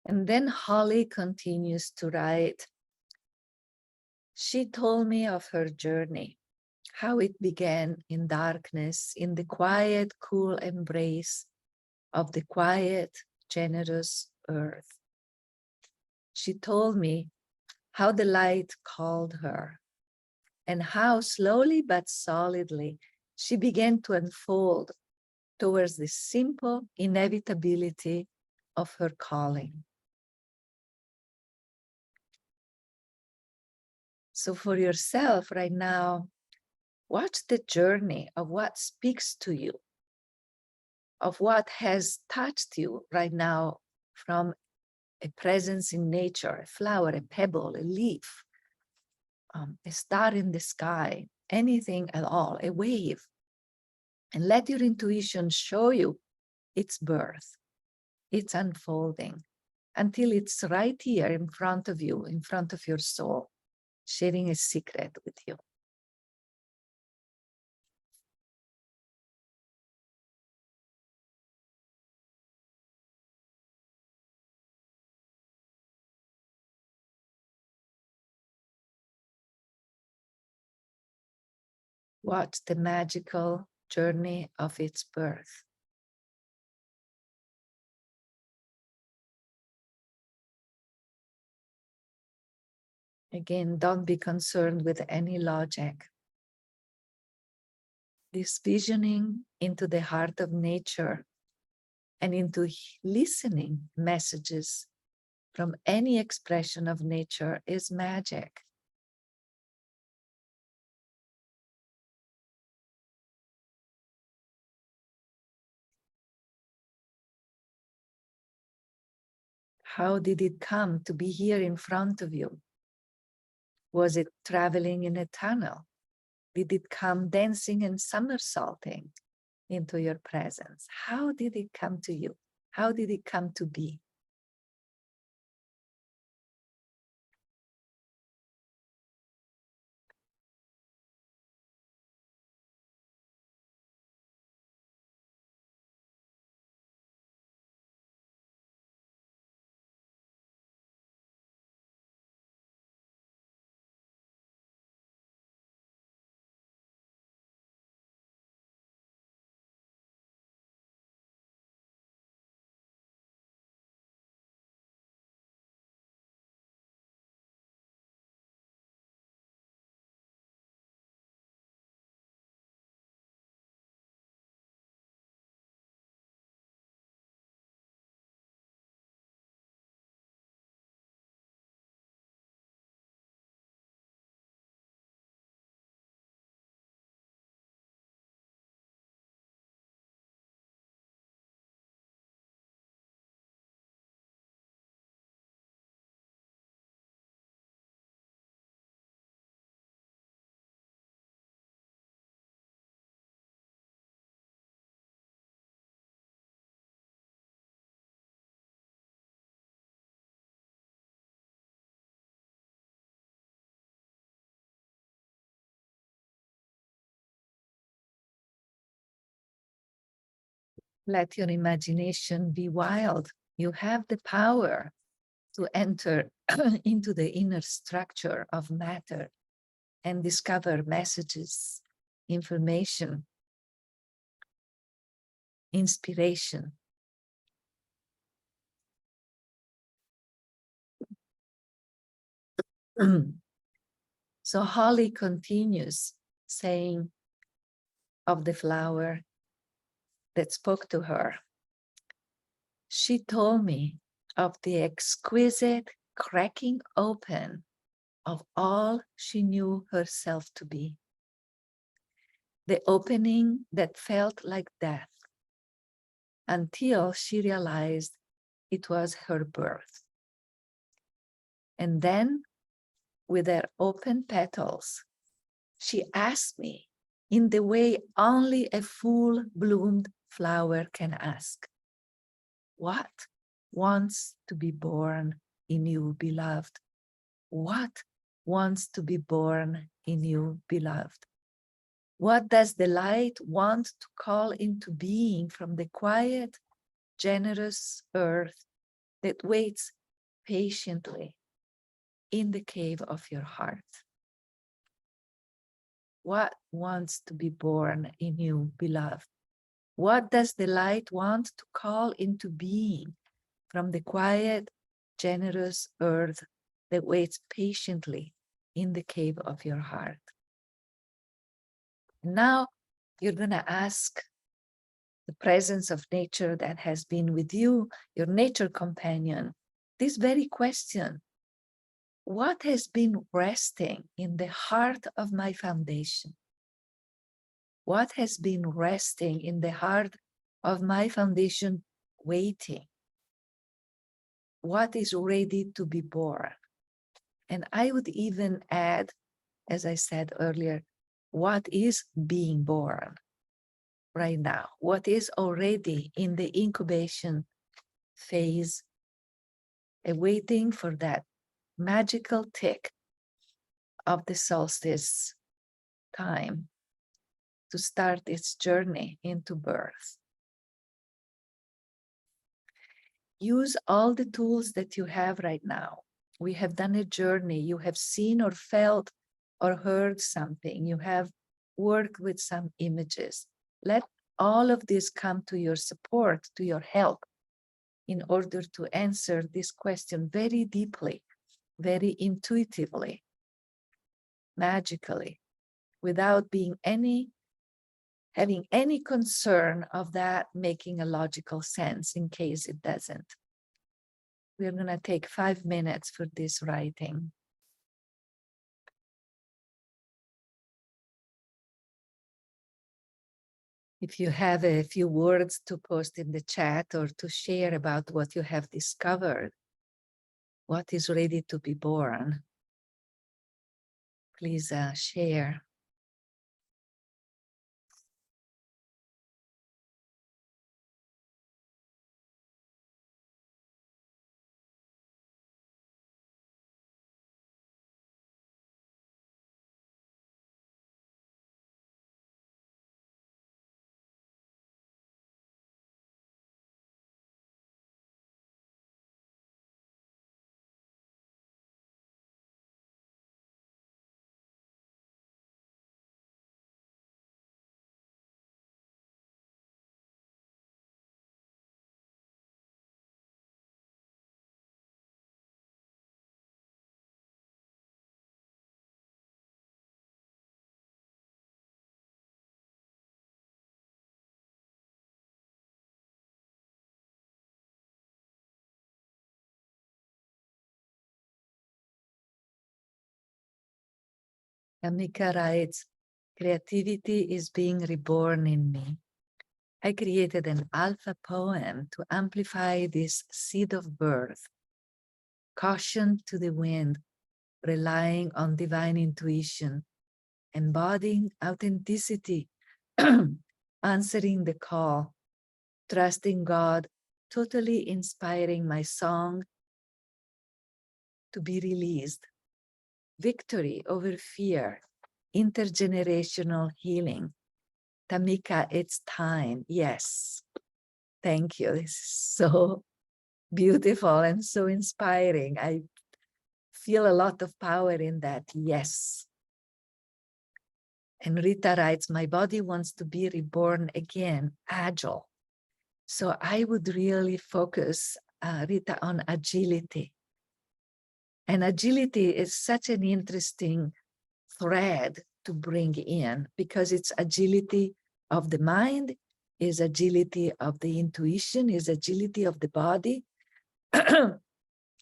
And then Holly continues to write. She told me of her journey, how it began in darkness, in the quiet, cool embrace of the quiet, generous earth. She told me how the light called her and how slowly but solidly she began to unfold towards the simple inevitability of her calling. So for yourself right now, watch the journey of what speaks to you, of what has touched you right now from a presence in nature, a flower, a pebble, a leaf, a star in the sky, anything at all, a wave. And let your intuition show you its birth, its unfolding, until it's right here in front of you, in front of your soul, sharing a secret with you. Watch the magical journey of its birth. Again, don't be concerned with any logic. This visioning into the heart of nature and into listening messages from any expression of nature is magic. How did it come to be here in front of you? Was it traveling in a tunnel? Did it come dancing and somersaulting into your presence? How did it come to you? How did it come to be? Let your imagination be wild. You have the power to enter into the inner structure of matter and discover messages, information, inspiration. So Holly continues saying of the flower that spoke to her. She told me of the exquisite cracking open of all she knew herself to be. The opening that felt like death until she realized it was her birth. And then, with her open petals, she asked me in the way only a full-bloomed flower can ask, "What wants to be born in you, beloved? What wants to be born in you, beloved? What does the light want to call into being from the quiet, generous earth that waits patiently in the cave of your heart? What wants to be born in you, beloved? What does the light want to call into being from the quiet, generous earth that waits patiently in the cave of your heart?" Now you're going to ask the presence of nature that has been with you, your nature companion, this very question: what has been resting in the heart of my foundation? What has been resting in the heart of my foundation, waiting? What is ready to be born? And I would even add, as I said earlier, what is being born right now? What is already in the incubation phase, waiting for that magical tick of the solstice time to start its journey into birth. Use all the tools that you have right now. We have done a journey. You have seen or felt or heard something. You have worked with some images. Let all of this come to your support, to your help, in order to answer this question very deeply, very intuitively, magically, without being any having any concern of that making a logical sense in case it doesn't. We're going to take 5 minutes for this writing. If you have a few words to post in the chat or to share about what you have discovered, what is ready to be born, please share. Amika writes, creativity is being reborn in me. I created an alpha poem to amplify this seed of birth. Caution to the wind, relying on divine intuition, embodying authenticity, answering the call, trusting God, totally inspiring my song to be released. Victory over fear, intergenerational healing. Tamika, it's time. Yes. Thank you. This is so beautiful and so inspiring. I feel a lot of power in that. Yes. And Rita writes, my body wants to be reborn again, agile. So I would really focus, Rita, on agility. And agility is such an interesting thread to bring in because it's agility of the mind, is agility of the intuition, is agility of the body,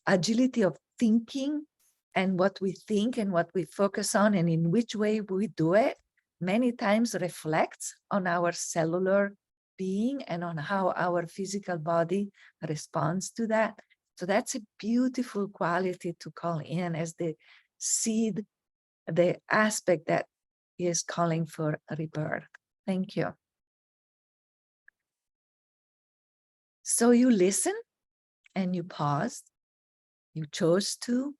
agility of thinking and what we think and what we focus on and in which way we do it many times reflects on our cellular being and on how our physical body responds to that. So that's a beautiful quality to call in as the seed, the aspect that is calling for rebirth. Thank you. So you listen and you paused. You chose to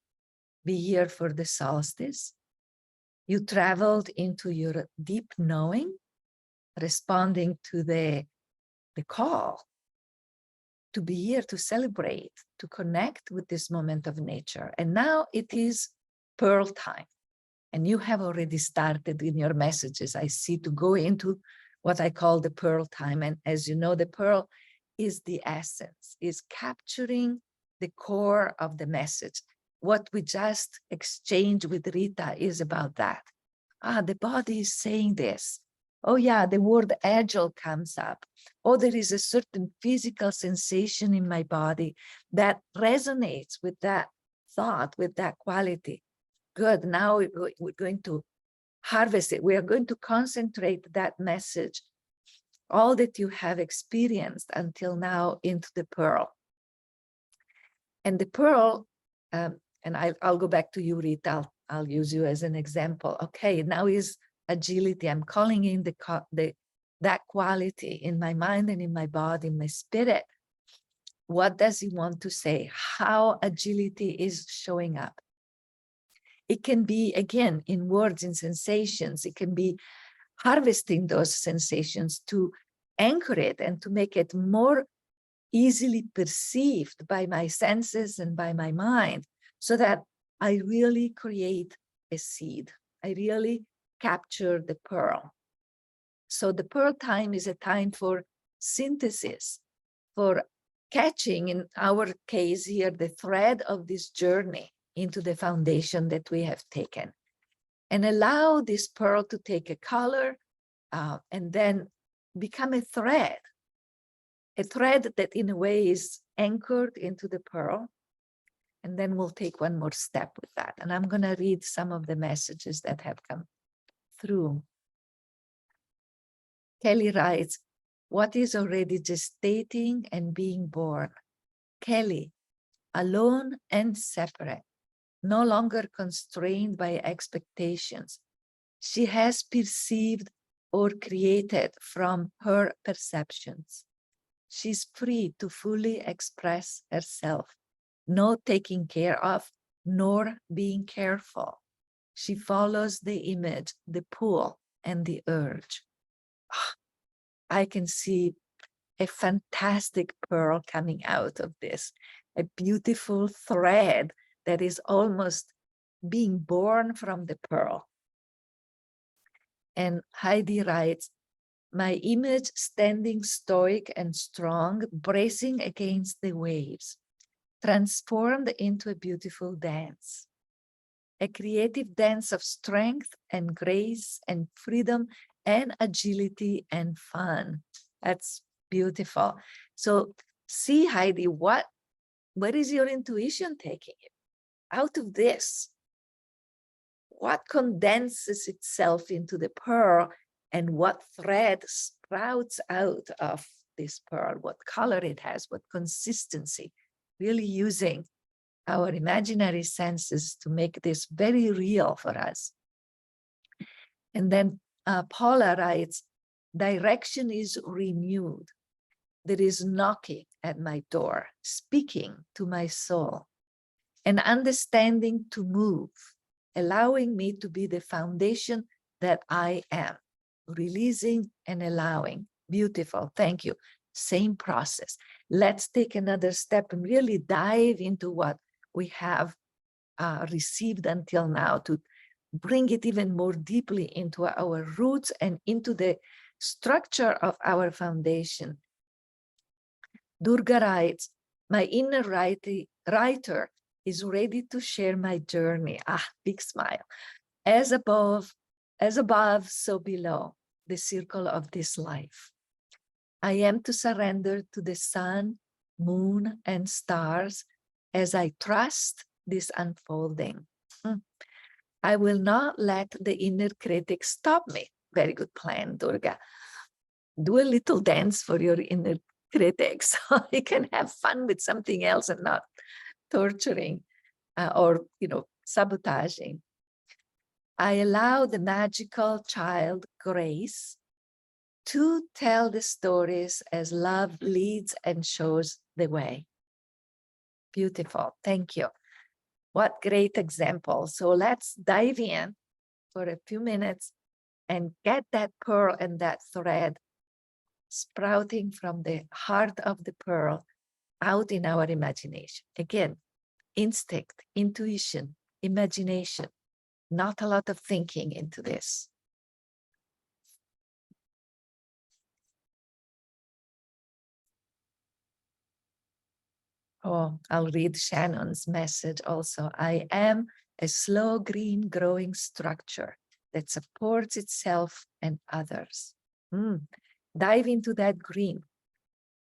be here for the solstice. You traveled into your deep knowing, responding to the call to be here to celebrate, to connect with this moment of nature. And now it is pearl time. And you have already started in your messages, I see, to go into what I call the pearl time. And as you know, the pearl is the essence, is capturing the core of the message. What we just exchanged with Rita is about that. The body is saying this. Oh yeah, the word agile comes up. Oh, there is a certain physical sensation in my body that resonates with that thought, with that quality. Good, now we're going to harvest it. We are going to concentrate that message, all that you have experienced until now, into the pearl. And the pearl, and I'll go back to you, Rita. I'll use you as an example. Okay, now is agility. I'm calling in that quality in my mind and in my body, in my spirit. What does he want to say? How agility is showing up? It can be, again, in words, in sensations. It can be harvesting those sensations to anchor it and to make it more easily perceived by my senses and by my mind, so that I really create a seed. I really capture the pearl. So the pearl time is a time for synthesis, for catching, in our case here, the thread of this journey into the foundation that we have taken, and allow this pearl to take a color, and then become a thread that in a way is anchored into the pearl. And then we'll take one more step with that. And I'm going to read some of the messages that have come through. Kelly writes, what is already gestating and being born? Kelly, alone and separate, no longer constrained by expectations. She has perceived or created from her perceptions. She's free to fully express herself, no taking care of, nor being careful. She follows the image, the pull, and the urge. I can see a fantastic pearl coming out of this, a beautiful thread that is almost being born from the pearl. And Heidi writes, my image standing stoic and strong, bracing against the waves, transformed into a beautiful dance, a creative dance of strength and grace and freedom and agility and fun. That's beautiful. So see, Heidi, where is your intuition taking it? Out of this, what condenses itself into the pearl and what thread sprouts out of this pearl, what color it has, what consistency, really using our imaginary senses to make this very real for us. And then Paula writes, direction is renewed. There is knocking at my door, speaking to my soul, and understanding to move, allowing me to be the foundation that I am, releasing and allowing. Beautiful, thank you. Same process. Let's take another step and really dive into what we have received until now to bring it even more deeply into our roots and into the structure of our foundation. Durga writes, my inner writer is ready to share my journey. Big smile. As above, so below, the circle of this life. I am to surrender to the sun, moon, and stars as I trust this unfolding. I will not let the inner critic stop me. Very good plan, Durga. Do a little dance for your inner critic so you can have fun with something else and not torturing or sabotaging. I allow the magical child Grace to tell the stories as love leads and shows the way. Beautiful, thank you. What great example. So let's dive in for a few minutes and get that pearl and that thread sprouting from the heart of the pearl out in our imagination. Again, instinct, intuition, imagination, not a lot of thinking into this. Oh, I'll read Shannon's message also. I am a slow green growing structure that supports itself and others. Dive into that green.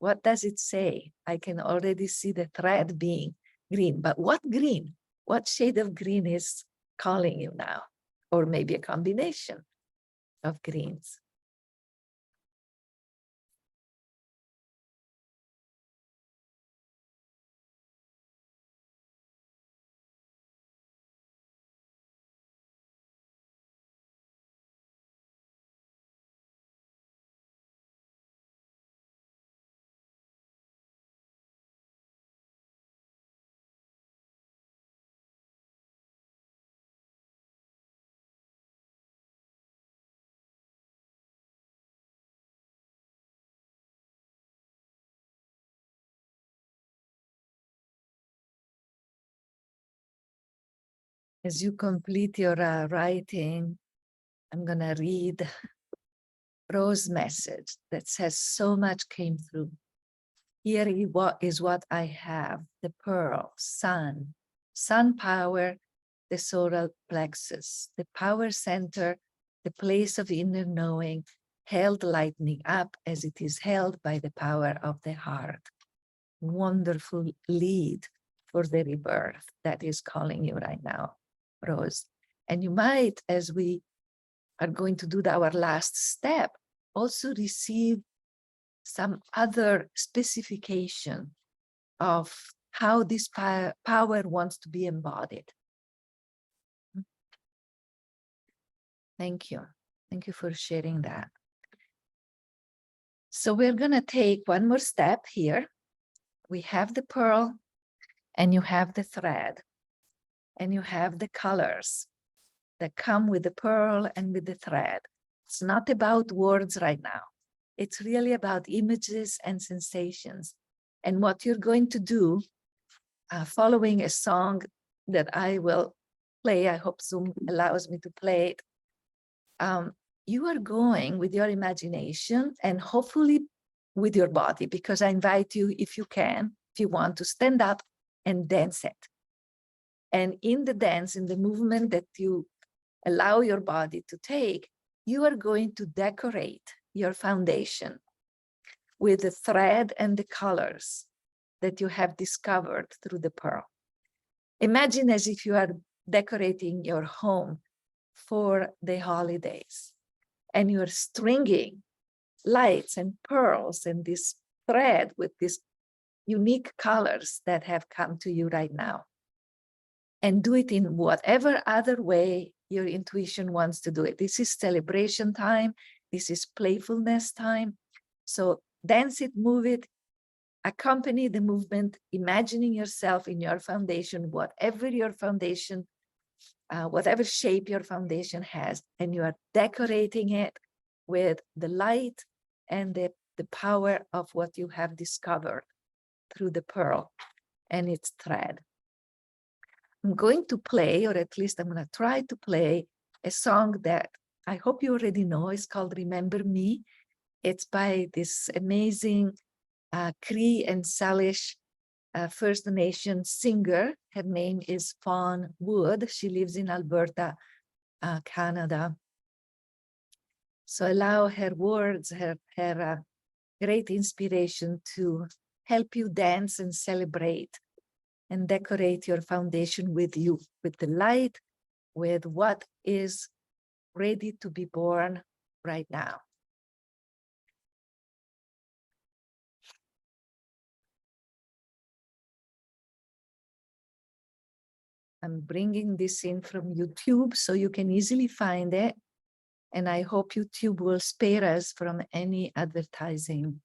What does it say? I can already see the thread being green, but what green? What shade of green is calling you now? Or maybe a combination of greens. As you complete your writing, I'm going to read Rose's message that says so much came through. Here is what I have, the pearl, sun power, the solar plexus, the power center, the place of inner knowing, held lightning up as it is held by the power of the heart. Wonderful lead for the rebirth that is calling you right now, Rose. And you might, as we are going to do our last step, also receive some other specification of how this power wants to be embodied. Thank you. Thank you for sharing that. So we're going to take one more step here. We have the pearl, and you have the thread, and you have the colors that come with the pearl and with the thread. It's not about words right now. It's really about images and sensations. And what you're going to do, following a song that I will play, I hope Zoom allows me to play it, you are going with your imagination and hopefully with your body, because I invite you, if you can, if you want, to stand up and dance it. And in the dance, in the movement that you allow your body to take, you are going to decorate your foundation with the thread and the colors that you have discovered through the pearl. Imagine as if you are decorating your home for the holidays, and you're stringing lights and pearls and this thread with these unique colors that have come to you right now. And do it in whatever other way your intuition wants to do it. This is celebration time. This is playfulness time. So dance it, move it, accompany the movement, imagining yourself in your foundation, whatever your foundation, whatever shape your foundation has, and you are decorating it with the light and the power of what you have discovered through the pearl and its thread. I'm going to play, or at least I'm going to try to play, a song that I hope you already know. It's called Remember Me. It's by this amazing Cree and Salish First Nation singer. Her name is Fawn Wood. She lives in Alberta, Canada. So allow her words, her great inspiration to help you dance and celebrate and decorate your foundation with you, with the light, with what is ready to be born right now. I'm bringing this in from YouTube so you can easily find it. And I hope YouTube will spare us from any advertising.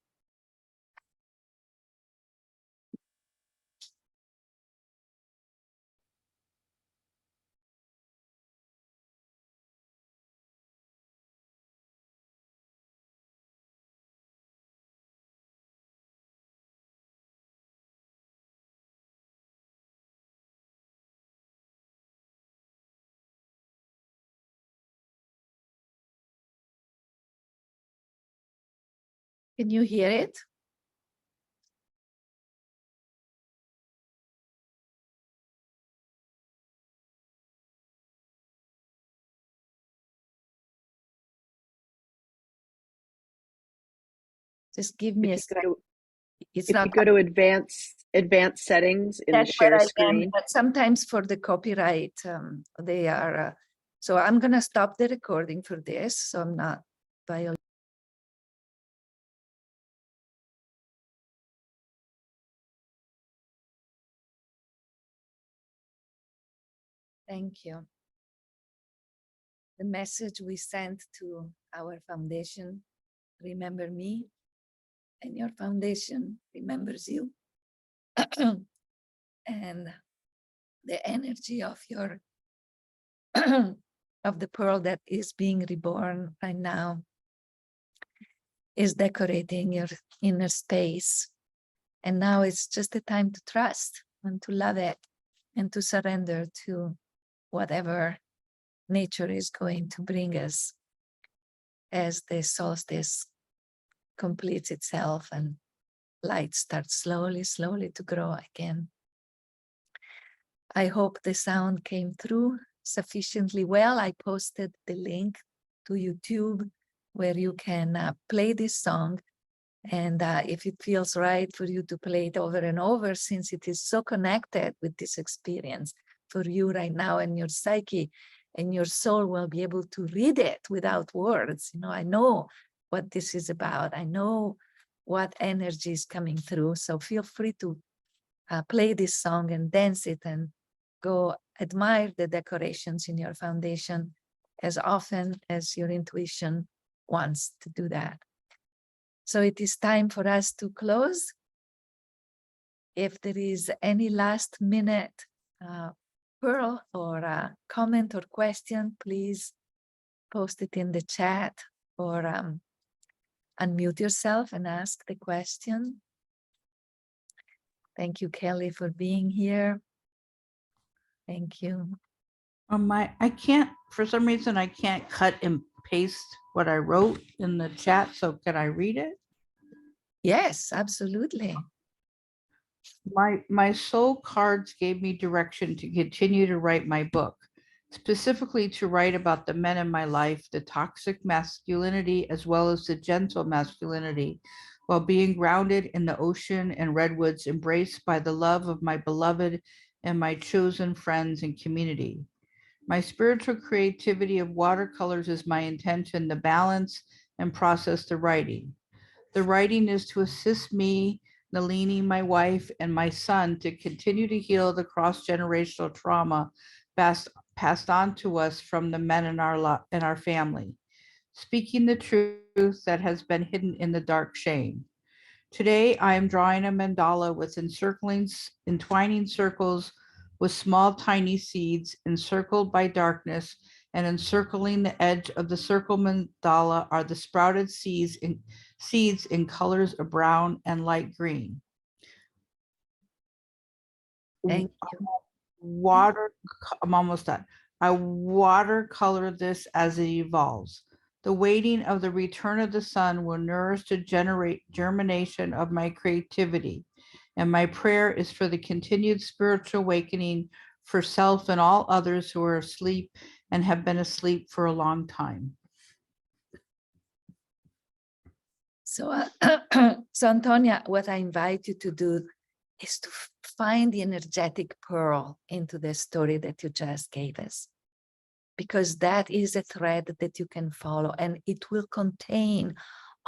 Can you hear it? Just give me a second. It's not. If you go to advanced settings in the That's where share I am, screen. but sometimes for the copyright, they are. So I'm going to stop the recording for this, so I'm not violating. Thank you. The message we sent to our foundation, remember me, and your foundation remembers you. And the energy of your of the pearl that is being reborn right now is decorating your inner space. And now it's just a time to trust and to love it and to surrender to whatever nature is going to bring us as the solstice completes itself and light starts slowly to grow again. I hope the sound came through sufficiently well. I posted the link to YouTube where you can play this song. And if it feels right for you to play it over and over, since it is so connected with this experience for you right now, and your psyche and your soul will be able to read it without words. You know, I know what this is about. I know what energy is coming through. So feel free to play this song and dance it and go admire the decorations in your foundation as often as your intuition wants to do that. So it is time for us to close. If there is any last minute pearl or comment or question, please post it in the chat or unmute yourself and ask the question. Thank you, Kelly, for being here. Thank you. I can't, for some reason, I can't cut and paste what I wrote in the chat. So can I read it? Yes, absolutely. My soul cards gave me direction to continue to write my book, specifically to write about the men in my life, the toxic masculinity, as well as the gentle masculinity, while being grounded in the ocean and redwoods, embraced by the love of my beloved and my chosen friends and community. My spiritual creativity of watercolors is my intention to balance and process the writing. The writing is to assist me, Nalini, my wife, and my son to continue to heal the cross-generational trauma passed on to us from the men in our family, speaking the truth that has been hidden in the dark shame. Today, I am drawing a mandala with entwining circles with small, tiny seeds encircled by darkness, and encircling the edge of the circle mandala are the sprouted seeds in colors of brown and light green. Thank you. I'm almost done. I watercolor this as it evolves. The waiting of the return of the sun will nourish the germination of my creativity. And my prayer is for the continued spiritual awakening for self and all others who are asleep and have been asleep for a long time. So, so Antonia, what I invite you to do is to find the energetic pearl into the story that you just gave us, because that is a thread that you can follow, and it will contain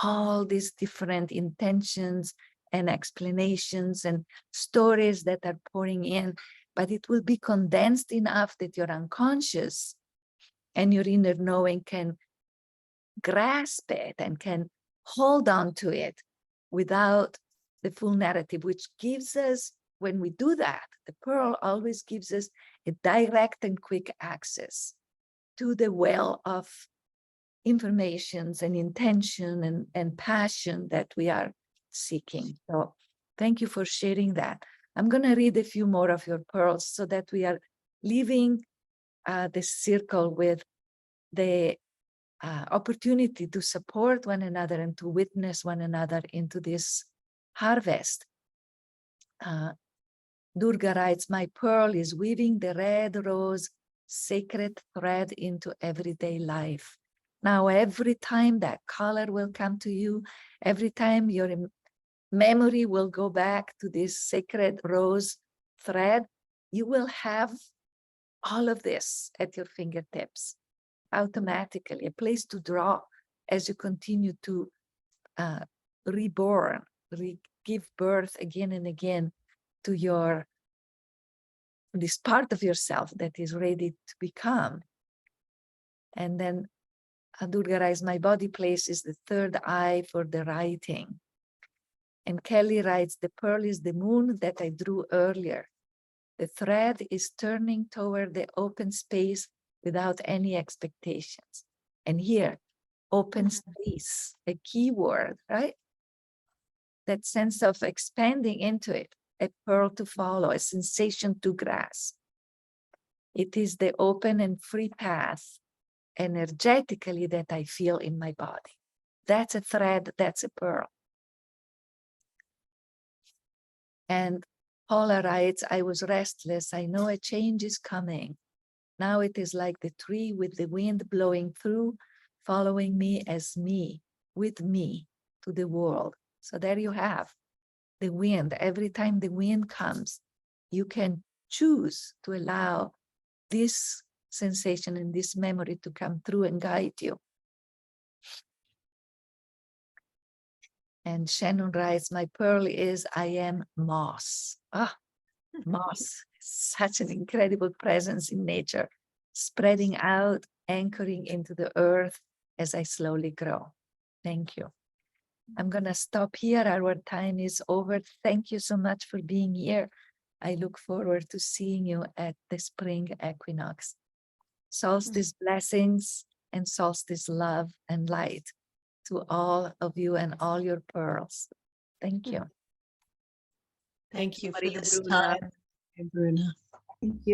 all these different intentions and explanations and stories that are pouring in, but it will be condensed enough that your unconscious and your inner knowing can grasp it and can hold on to it without the full narrative, which gives us, when we do that, the pearl always gives us a direct and quick access to the well of informations and intention and passion that we are seeking. So thank you for sharing that. I'm going to read a few more of your pearls so that we are leaving this circle with the opportunity to support one another and to witness one another into this harvest. Durga writes, my pearl is weaving the red rose sacred thread into everyday life. Now, every time that color will come to you, every time your memory will go back to this sacred rose thread, you will have all of this at your fingertips automatically, a place to draw as you continue to reborn, give birth again and again to this part of yourself that is ready to become. And then Durga writes, my body place is the third eye for the writing. And Kelly writes, the pearl is the moon that I drew earlier. The thread is turning toward the open space without any expectations. And here, open space, a key word, right? That sense of expanding into it, a pearl to follow, a sensation to grasp. It is the open and free path energetically that I feel in my body. That's a thread, that's a pearl. And Paula writes, I was restless. I know a change is coming. Now it is like the tree with the wind blowing through, following me as me, with me to the world. So there you have the wind. Every time the wind comes, you can choose to allow this sensation and this memory to come through and guide you. And Shannon writes, my pearl is I am moss. Ah, moss, such an incredible presence in nature, spreading out, anchoring into the earth as I slowly grow. Thank you. I'm gonna stop here. Our time is over. Thank you so much for being here. I look forward to seeing you at the spring equinox. Solstice blessings and solstice love and light to all of you and all your pearls. Thank you. Thank you for Maria this Bruna. time, Bruna. Thank you.